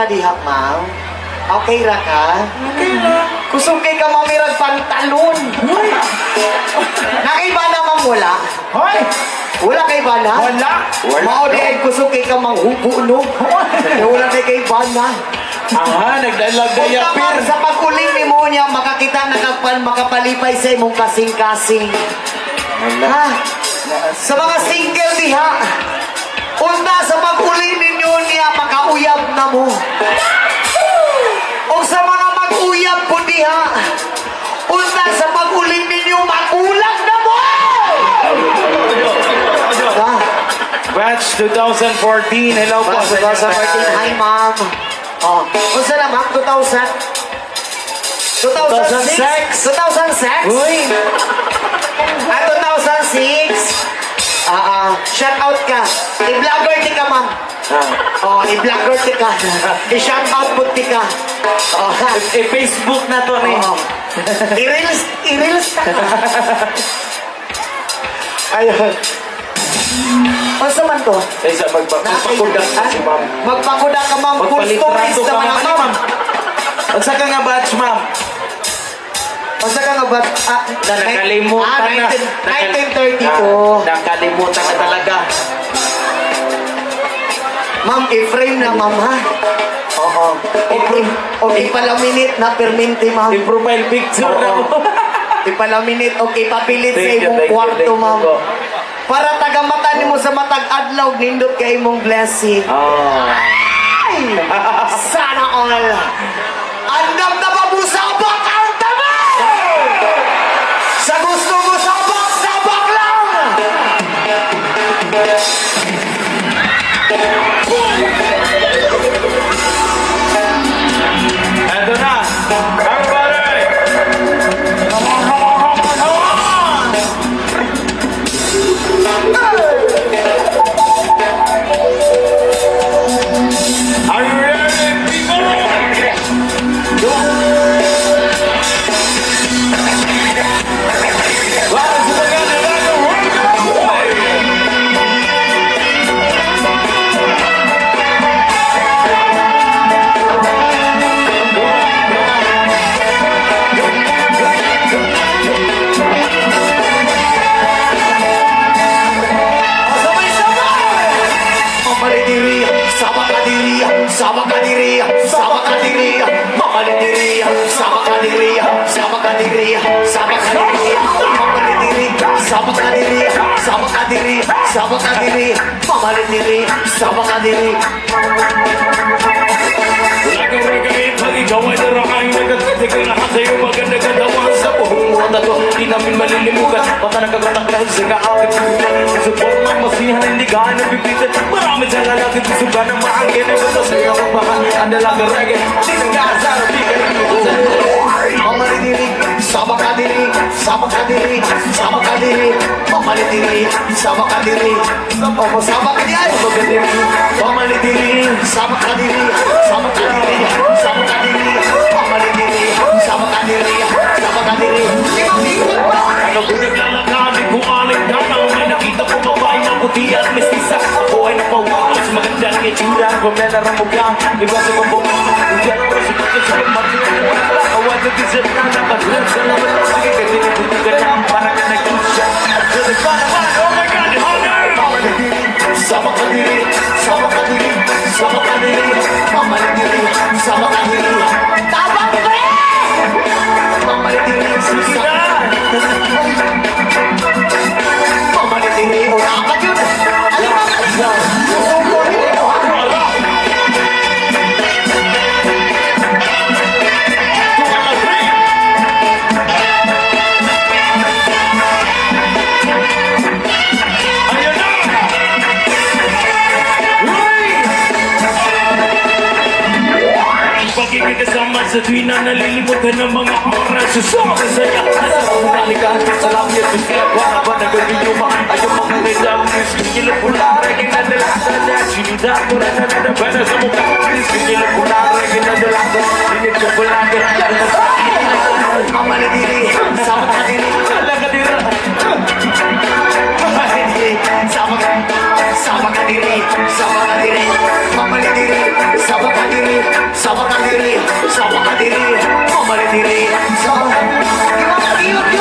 ka diha, ma'am? Okay ra ka? Okay ra. Kusog kay ka mamirag pantalon. Nakaiba naman wala. Hoy! Wala kay bana? Wala. Mao di ay kusog kay ka manghubo no. Wala kay bana. Aha, nagdalagay Kung naman sa pag-uling ni mo niya, makakita na makapalipay sa imong kasing-kasing. Ha? Sa mga single diha, unta sa pag-uling ninyo niya, makauyab na mo. O sa mga mag-uyab po diha, unta sa pag-uling ninyo, magulang na mo! Ha? Batch 2014, hello po sa inyo. 2014, hi ma'am. Oh, unsa na ma'am? 2000? 2006? 2006? Uy! 2006? Shout out ka. I-vlogger di ka, ma'am. Oh, i-vlogger di ka. I-shout out po di ka. Oh, Facebook na to rin. oh. I-reels ka. Ayun. Unsa man to? Isa magpakudak Ha? si ma'am. Magpakuda ka, ma'am. Full stories Magpalitrato ka naman, ma'am. ma'am. Unsa ka nga batch ma'am? Unsa ka nga ba? Nakalimutan na. 1932. Nakalimutan na talaga. Ma'am, i-frame na, ma'am, ha? Oo. Ipalaminate na perminti, ma'am. Yung profile picture na mo. Ipalaminate o ipapilit sa Thank you, imong thank you, kwarto, thank you ma'am. po. Para tagamata nimo sa matag adlaw, nindot kay imong blessing. Oh. Ay! Sana all! Andam na babusabak ang tama! Sa gusto mo sabak, sabak lang! Ito na. Everybody! Come on, come on, come on, come on! Are you ready, people? Vamos a pegar de Mamalidiri, sama kadiri, sama kadiri, sama kadiri, mamalidiri, sama kadiri, sama kadiri, sama kadiri, mamalidiri, sama kadiri, sama kadiri, sama kadiri, mamalidiri, sama kadiri. Lagi-ragain pag ikaw ay darakain Nagkatitig ang lahat sa'yo maganda katawan Sa buong mundo to, di namin malilimutan Baka nagkagatak lang sa kaakit Support ng masihan, hindi ka nabibitin Marami sa lalaki, gusto ka na maangkin Ay basta sa'yo ang bahan, ang dalaga reggae Di nag-aasar, di ka nag-iusan Mamalidiri, sama kadiri, sama kadiri, sama kadiri, mamalidiri, sama kadiri, sama kadiri, mamalidiri, sama kadiri, sama kadiri, sama kadiri, mamalidiri, sama kadiri, sama kadiri. Ano kung naglalakad, di ko aling danaw May nakita ko babae na puti at mestiza Ako ay napawalas, maganda ang itsura Kung nalarang mo ka, iba sa pambuka Hindi ako sikat sa pagmatuloy Awad na dessert na nakadlan sa laban ng bagay Kasi nabuti ka na, para ka nag-usya So nagpanaman, oh my God, hunger! Mamalidiri, sama kadiri, sama kadiri, sama kadiri, mamalidiri, sama kadiri. Tabang pre! Mamalidiri, sama mamalidiri, o dapat yun. Alam mo ka na. Susuko rin mo, ha? Ayun na! Pagiging kasama sa tuwing na nalilimutan ng mga oras Susama ka saya Nasarap mo balikan Sa langit at biskila Wala ba nagagayuma Ayaw mga nidam Iskikila pula Regin na dalatan Sinida ko na nananabana sa mukha Iskikila pula Regin na dalatan Sinid ko pula Mamalidiri, sama kadiri, Alaga dira mamalidiri, sama kadiri, sama kadiri, sama kadiri, mamalidiri, sama kadiri, sama ka diri, mamali diri. Sama ka diri.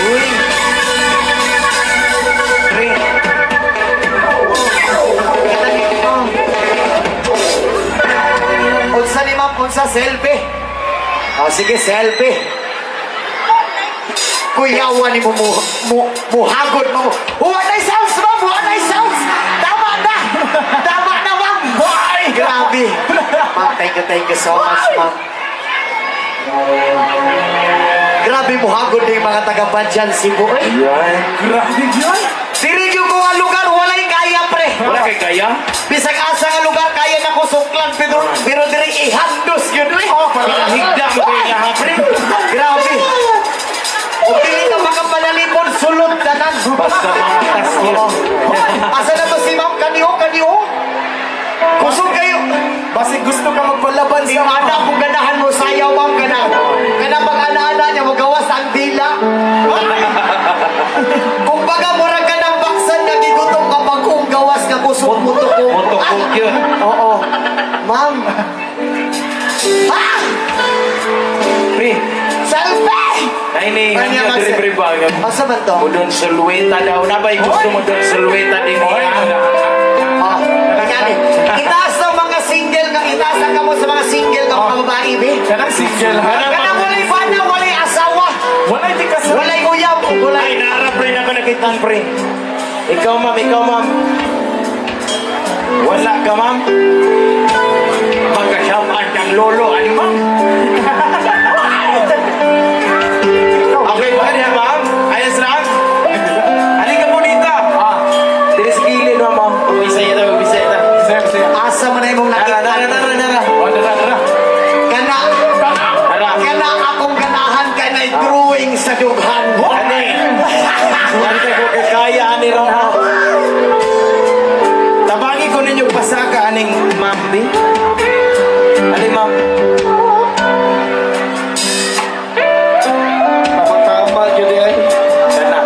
Uy. Pre. Unsa ni ma'am, unsa selfie? Oh, sige, selfie. Kuyawan ni mo muhagod mo. Huwag na sounds, ma'am! Huwag na sounds! Tama na! Tama na, ma'am! Ay, grabe! Ma'am, thank you so much, ma'am. Grabe muhagod na yung mga taga-Badyan, Cebu. Eh. Yan. Grabe yan. Diri yung mga lugar, walay kaya, pre. Wala kay kaya? Bisag asa nga lugar, kaya na ko suklan, pero diri ihandos yun, eh. Oh, Higda mo kay lahat, pre. Grabe. O pili ka makapanalipon, sulod danan. Basta mamatas yun. Asa na to si ma'am? Kaniho? Kusog kayo. Basta gusto ka magpalaban Yung anak kung ganahan mo, sayaw ma'am ka na. Kana pag ana-ana niya, magawas ang dila. Kung baga murag ka ng baksan, nagigutom ka pag kung gawas ka kusog mo to ko. Mutukog yun. Oo. Ma'am. Ah! Pre, Selfie! ay ni, Ano yan, ang Max? diri ba? Asa ba to? Udon sulweta daw. Nabay gusto mo doon sulweta din niya. Oh, yan eh. Itaas ang mga single nga, itaas ang kamo sa mga single nga mga babae, be. Kanang single ha? Kana walay bana, walay asawa, Wala hindi ka sa... walay uyab, Ay, walay... naarap rin ako nakitang pre. Ikaw ma'am. Wala ka ma'am. Magkasyapaan kang lolo. Ano ma'am? Okay ba niya ma'am? Ayos lang? Halika po dito. Dili sa gilid ma'am. Bisaya daw, bisaya. Asa man na imong nakita. Dara. Kana akong ganahan ka na drawing sa dughan. Ani. Wante ko kaya ani ro. Tabangi ko ninyo pasaka aning ma'am di. Ani ma'am. Papatama jud ay. Kana.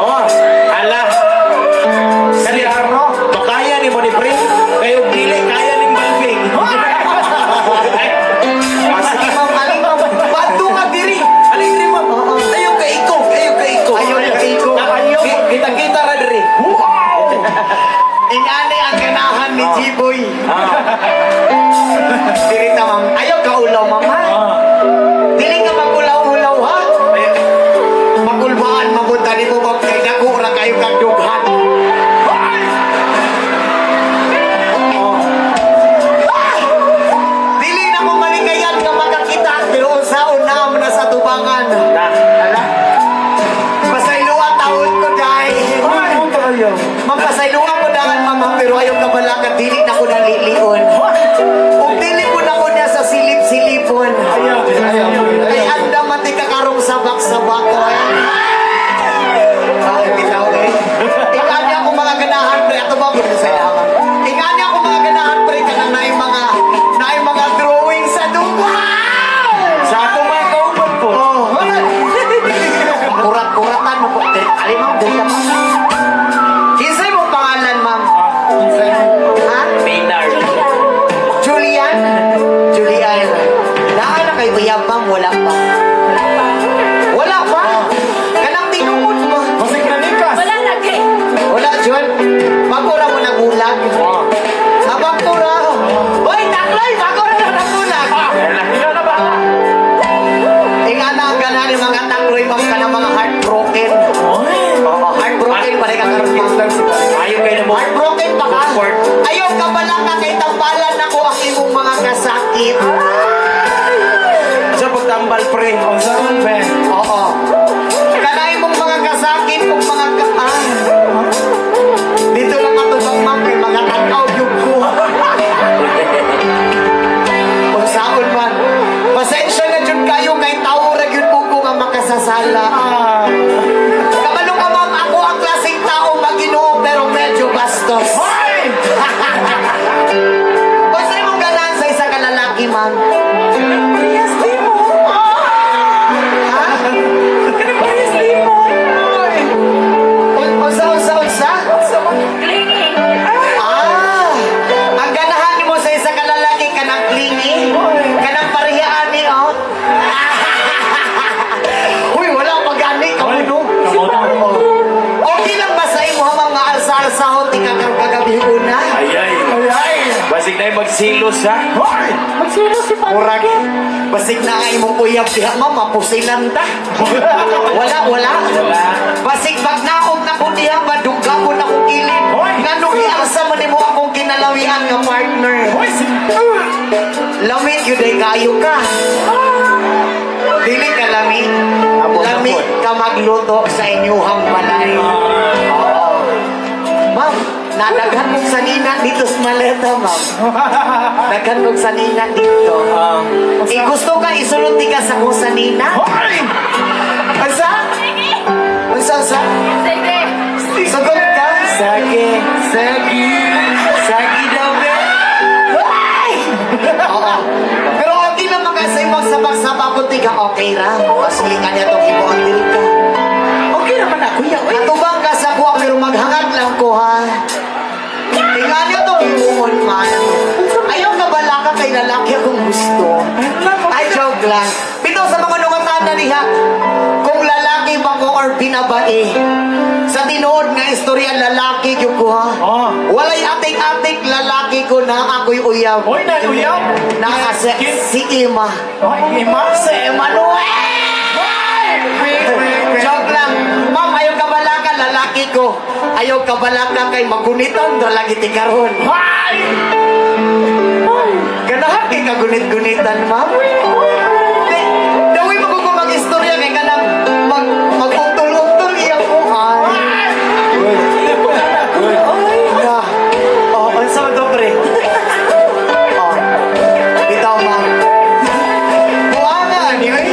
Oh, ala. Kani arno, makaya ni mo ni pre. Kayo dili kaya ning balbing. Sige ma'am, aling ma'am, bato nga diri. Aling diri ma'am. Ayo kay iko. Ayaw ka iko. Kita ra diri. Ingani ang ganahan ni G-Boy. Ah. Diri ta ma'am. Ayaw ka ulaw ma'am ha. Dili ka magulaw-ulaw ha. Magulbaan, mamunta ni mo ma'am. Kay dako ra kayo kang dughan. Dili na mo malingayan nga makakita. Pero unsaon na na sa tubangan. Ala. Pasayloan taon ko dahil. Magpasayloan ko dahil mama. Pero ayaw ka balakan. Dili na ko nalilion. Kung dili ko na ko niya sa silip-silipon. Ay anda mati kakarong sabak-sabak ko. Ay, bitaw eh. Ingani ako mga ganahan pre. Ato ba ko sa ilaman? Ingani ako mga ganahan pre. Kanang na mga drawing sa duwan. Sa ato mga kauban po. Oh. Kurat-kuratan mo po. Ali ma'am, dali ka ma'am. Kinsay mong pangalan ma'am? Ha? Maynard. Julian? Naan na kay Uyab ma'am, wala pa. Wala pa? Kanang tinungod mo. Masig na nikas. Wala, John. Magura mo nag Pero kagabi una. Ayay. Basig na yung magsilos ha. Murag. Basig na ay mong uyab diha mama. Pusilan ta. Wala. Basig pag naog na ko diha. Madugga ko na kong kilid. Nga nung ialsa man mo akong kinalawihan nga partner. Lamit yun ay kayo ka. Dili ka lamit. Lamit ka magluto sa inyuhang balay. Oo. Ma'am, nadaghan kong sanina dito sa maleta, ma'am. Daghan kong sanina dito. Gusto ka isulot di ka sa kong sanina? Asa? Asa? Sagot ka? Sagi daw, be. Oo. Pero okay naman kasi magsabak-sabak ko tiga okay ra. Pasilikan niya itong ibuang diri ka. Okay naman ako yan. Natubang ka sa kuha pero maghangad lang ko ha. Tingnan niyo itong ibuon man. Ayaw na bala ka kay lalaki akong gusto. Ay, joke lang. Pito sa mga nungatan na niya. Kung lalaki ba ko or binabae. Sa tinuod nga istorya lalaki ko ko ha. Walay atik-atik lalaki ko na ako'y uyab. Hoy, naluyab. Si Ima. Ima? Si Emmanuel! Joke lang. Ma'am, ayaw ka bala ka lalaki ko. Ayaw ka bala ka kay magunitan do lagi ti karon. Ganahan kay kagunit-gunitan, ma'am. Dawi mo ko mag-istorya kay kanang mag-utol-utol iya ko. Unsa man to, pre? Bitaw, ma'am. Buwana, anyway.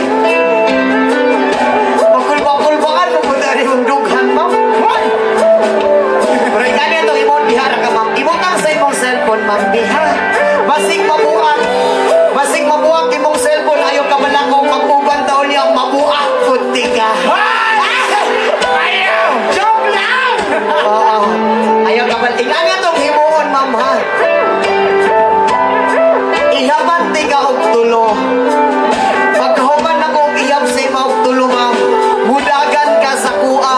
Pakul-pakulbakan mo punta rin mong dughan, ma'am. Pero ikanya itong imong bihara ka, ma'am. Imutang sa imong cellphone, ma'am. Biha. Basig mabuak imong cellphone. Ayaw ka man akong mag-uban taon niya. Mabuak, puti ka. Ayaw! Joke lang! Oo. Ayaw ka man. Ikanya itong himuon, ma'am, ha? Ihabanti ka og tulo. Pagkahuman na kong iyab sa ima og tulo, ma'am. Mudagan ka sa kuha.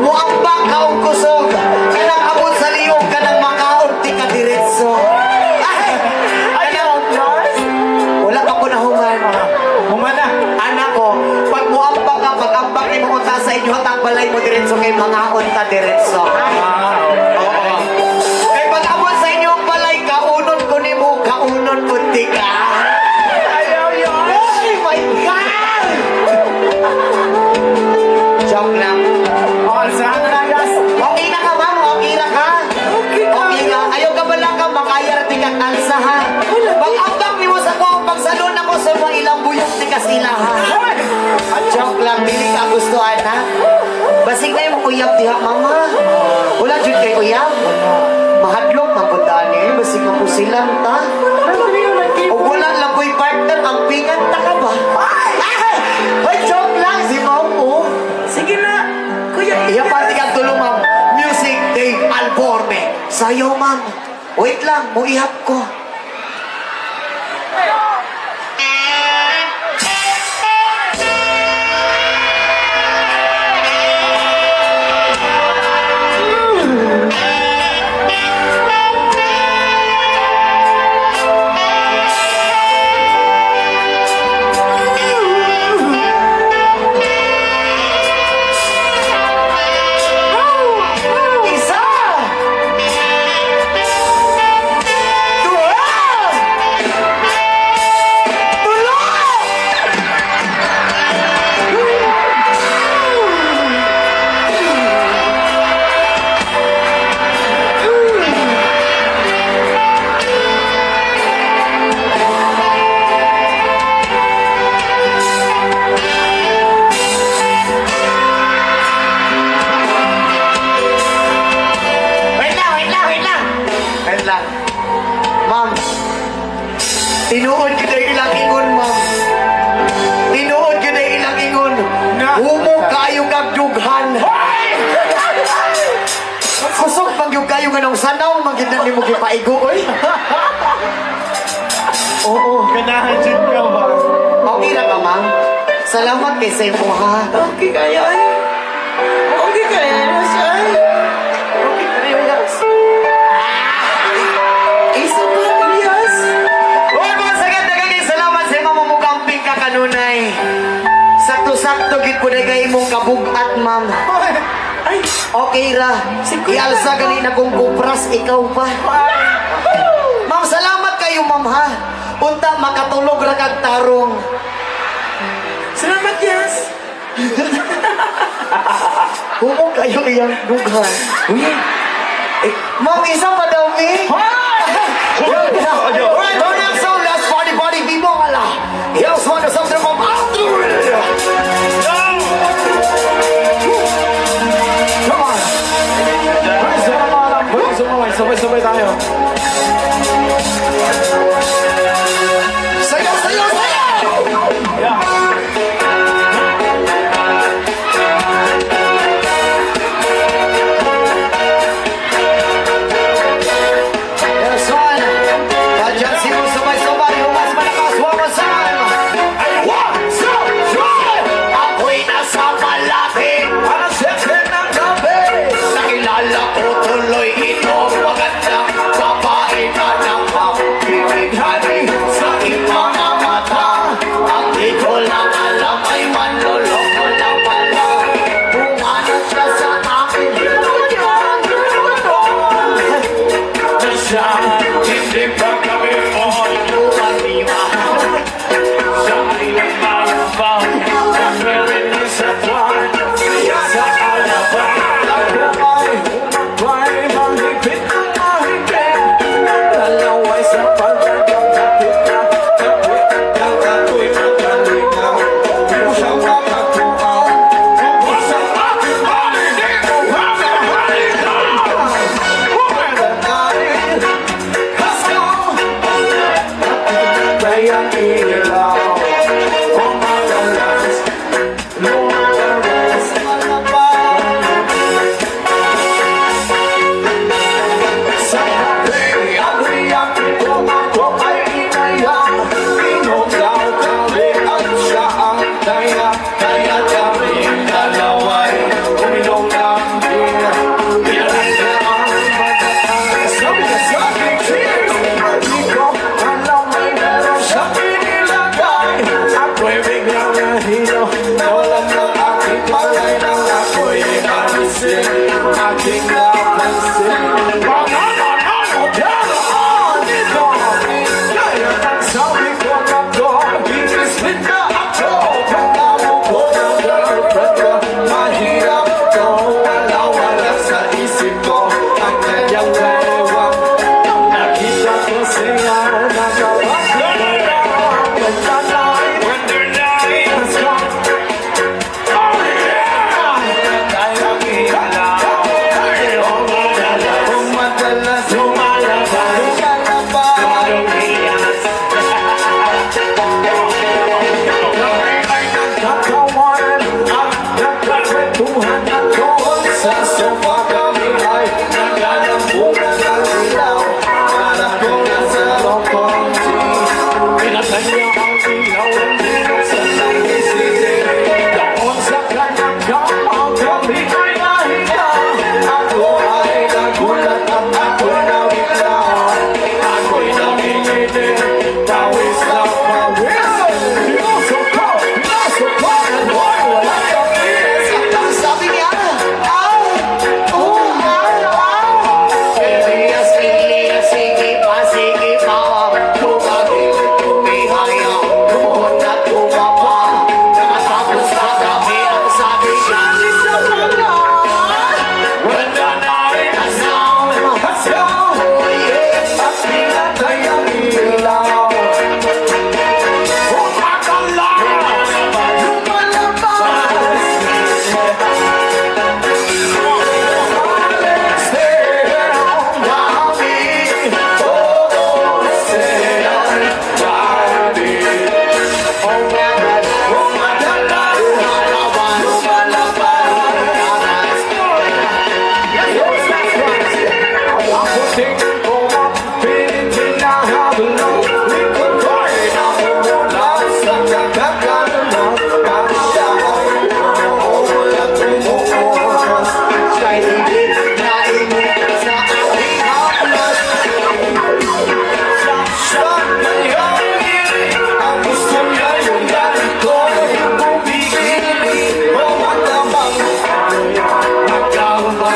Muambak ka og kusog. Kanang abot sa liyog. Kanang makaon ti ka diretso. Wala pa ko na human. Humana. Anak ko, pag muambak ka, pag-ambak ni mo ta sa inyo, hatang balay mo diretso kay mangaon ta diretso. Oo. Kay pag abot sa inyo ang balay, kaunon ko ni mo, kaunon puti ka. Ayaw yun. Oh my God! Joke lang. Saan na gas? Okay na ka, ma'am. Okay na ka. Okay na. Ayaw ka ba lang ka makayar di ka kansa, ha? Pag-ambak ni mo sa ko, pagsalon ako sa mga ilang buyok di ka sila, ha? Joke lang. Dili ka gusto, anak. Basig na yung uyab diha, mama. Wala dyan kay uyab. Mahadlok, magundaan niya. Basig na po silang, ta? O wala lang ko'y partner, ang pingan ta ka ba? Ay, joke lang, si ma'am, oh. Sige na, kuya. Iya, pati kang tulong, ma'am. Music Day Alborme. Sayo, ma'am. Wait lang, muihap ko. Isa! Dua! Tulo! Wait lang. Ma'am, tinuod ko na ilang ingon, ma'am. Tinuod ko na ilang ingon. Humo kayo kag dughan. Kusog pag yung kayo ganong sanaw, magitan ni mo kipaigo, oy. Oo, ganahan dyan ka ba? Okay na ka, ma'am. Salamat kay Sefo, ha? Okay kaya, eh. Okay kaya na siya, eh. Okay, relax. Okay ra. Ialsa ganina kong kupras, ikaw pa. Ma'am, salamat kayo, ma'am, ha? Unta, makatulog ra kag tarong. Salamat, yes. Humong kayo iyang dughan. Ma'am, isa pa daw, Mi. Alright, our next song, last party, people. Here's one of something from Andrew. Come on. Sabay-sabay tayo. Sayaw, sayaw, sayaw! Yes, one. Kadyan si mo sabay-sabay, yung mas malakas, wawasan. One, two, three! Ako'y nasa malaki. Para siyempre ng gabi. Nakilala ko tuloy ito, magandang babae na nakapibigani sa aking mga mata. Ang di ko lang alam ay manloloko lang pala. Pumanat siya sa akin, Na siya, hindi pa kami on. Lumaliwa. Siya ay nagmamabaw. Nagmerinig sa tuwan. Sa alabang. Ako ay umabay. Mahigpit ang mahigpit. Dalaway sa pagdagang kapit na. Kapit ng ako'y magalingaw. Isang makakuaw. Isang aking halinig. Halinig ka. Umaganarin. Kaso. Kayang ilaw. Umagalas. Lumagalas. Sa gabi, agriyak ito ako ay inayang. Inugaw kami at siya ang daya. Kaya kami dalaway uminom ng beer. Pinaganda ang matatang. Sabi ka sa aking cheers. Hindi ko alam ay meron siya inilagay. Ako'y biglang nahilo. Nawalan ng aking palay nang ako'y alisin. Aking napansin. Pangalan-ano pero dito. Kaya ang sabi ko na to, inislit na ako. Pagkamo ko ng girlfriend ko, mahirap to. Wala-wala sa isip ko, ang kanyang bewang. Nakita ko siya, nagawa ko na. Ganda night, wonder night, let's go. Oh yeah! Kayang ilaw. Umadalas, lumalabas. Lumalabas. Kami ay nagkakawan at nagkakwentuhan at doon sa sofa kami ay naglalambunan ng ilaw. Para ko nasa lokonti. Pinatay niya ang ilaw at binuksan ng isisi. Doon sa kanyang kamang kami ay nahiga. Ako ay nagulat at ako'y nawigla. Ako'y nanginginig, pawis na pawis. Pinasok ko, and boy, wala kang inis. Ang sabi niya, aw! Oh, aw! Elias, Elias, sige pa, tumagilid, tumihaya, tumuhon at tumapa. Nakatapos na kami ang sabi niya. Wala na rin ang Sound, Let's go! oh yeah. At pinatay ang ilaw. Umakalas! Lumalabas! Stay down, mami. Oh, stay down, mami. Umakalas! Ako tingin ko pinitin na habulong. Likod ko ay namumula sa kagagalang. Para siya ay umuwi at umuoras. Siya'y hindi Nainig sa aking haplas. siya ngayon hiling. Ang gusto niya yung dati ko yung bumigil. O matabang magkauma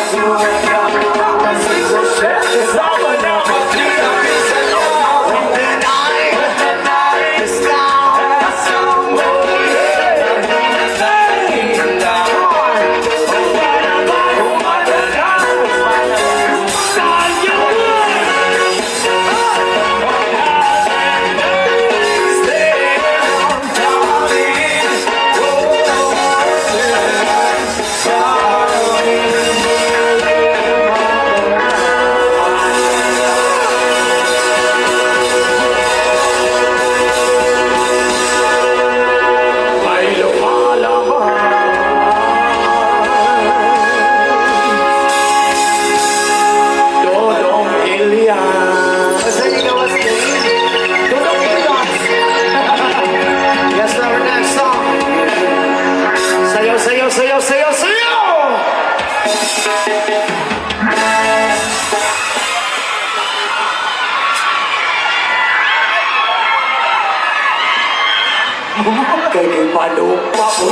Kay palupa ko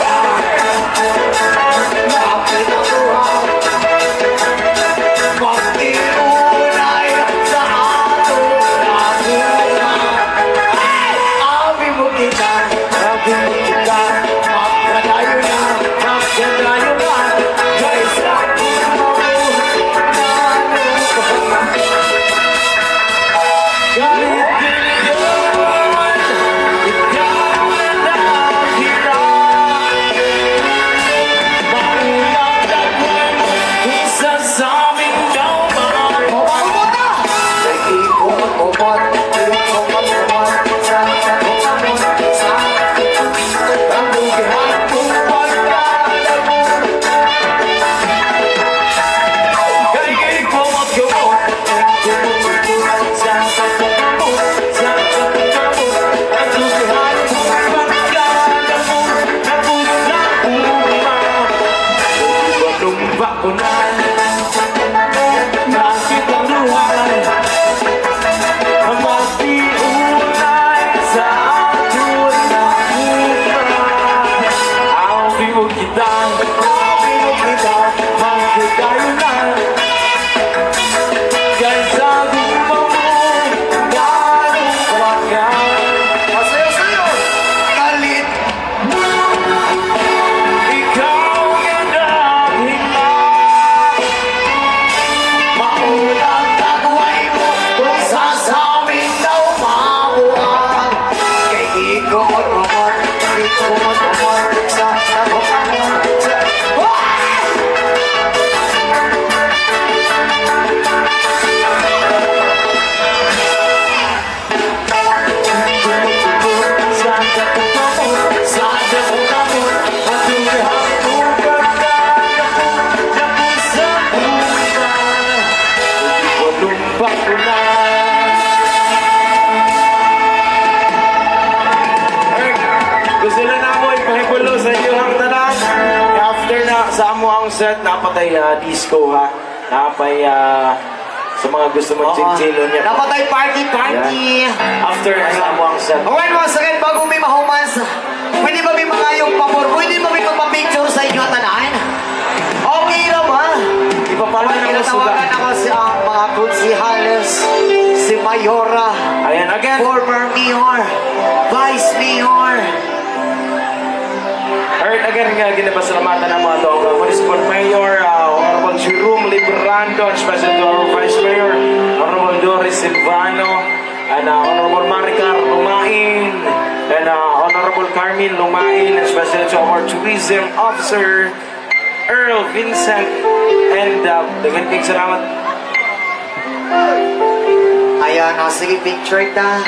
Bakit ako Pag-iunay sa atong natura Abi mo kita Magkadayo na Kaysa Kahit din yun, ikaw na nakira. Maulang dagwan, isa sa aming dauman. Kay kumot-kumot, sa pagkakamot, sa pagkakamot, ang lukihan mo'y magkadamot, na pusang umaw. Lumba ko na, bakit ang luhay, ang magdiunay sa aton na buhay. Awi mo kita, magkagayo na, kaysa gumawa mo, ganong wagan. Ikaw ang dahilan. Maulang tagway mo kung sasawin daw mabuhan Kay ikot-umot sa tabuhan Sa katamot, sa damutamot, at lumihan mo pagkakapot, na pusang ulan. Lumba ko na. Gusto na na mo ipahibulo sa inyo ang tanan. After na sa amo ang set, napatay disco ha. Napay sa mga gusto mag-chill niya. Napatay party After na sa amo ang set. Okay mga sakit, bago may mahumans Pwede ba may mga yung pabor? Pwede ba may magpa-picture sa inyo tanan? Okay na ba? Ipapala na mo suga. Tinatawagan ako si mga konsihales Si Mayora Ayan, again. Former Mayor Vice Mayor Alright, again, ginapasalamatan ng mga doga. Municipal Mayor, Honorable Jerome Librando, and special to our Vice Mayor, Honorable Doris Silvano, and Honorable Maricar Lumain, and Honorable Carmen Lumain, and special to our Tourism Officer, Earl Vincent, and dagan kayong salamat. Ayan, sige picture ta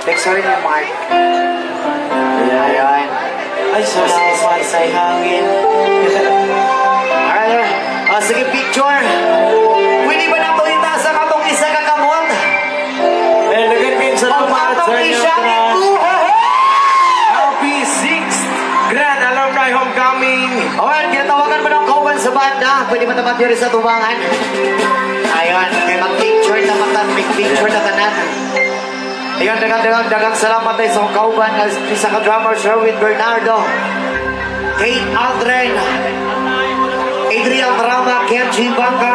Picture niyo Mark Ayan Ay, salamat sa hangin. Ayan, sige picture Pwede ba na ito sa katong isa kakamot? And dagan kayong salamat sa Pagpatong inyo. isya nito Happy 6th Grand Alumni Homecoming. Alright, kinatawagan mo ng kauban sa banda. Pwede mo naman diri sa tubangan. Ayun, kay mag-picture na matan, picture na tanan. Ayun, dagang salamat tayo sa kauban. Isa ka drummer, Sherwin Bernardo. Kate Aldrin. Adrian Rama, Kenji Bangka,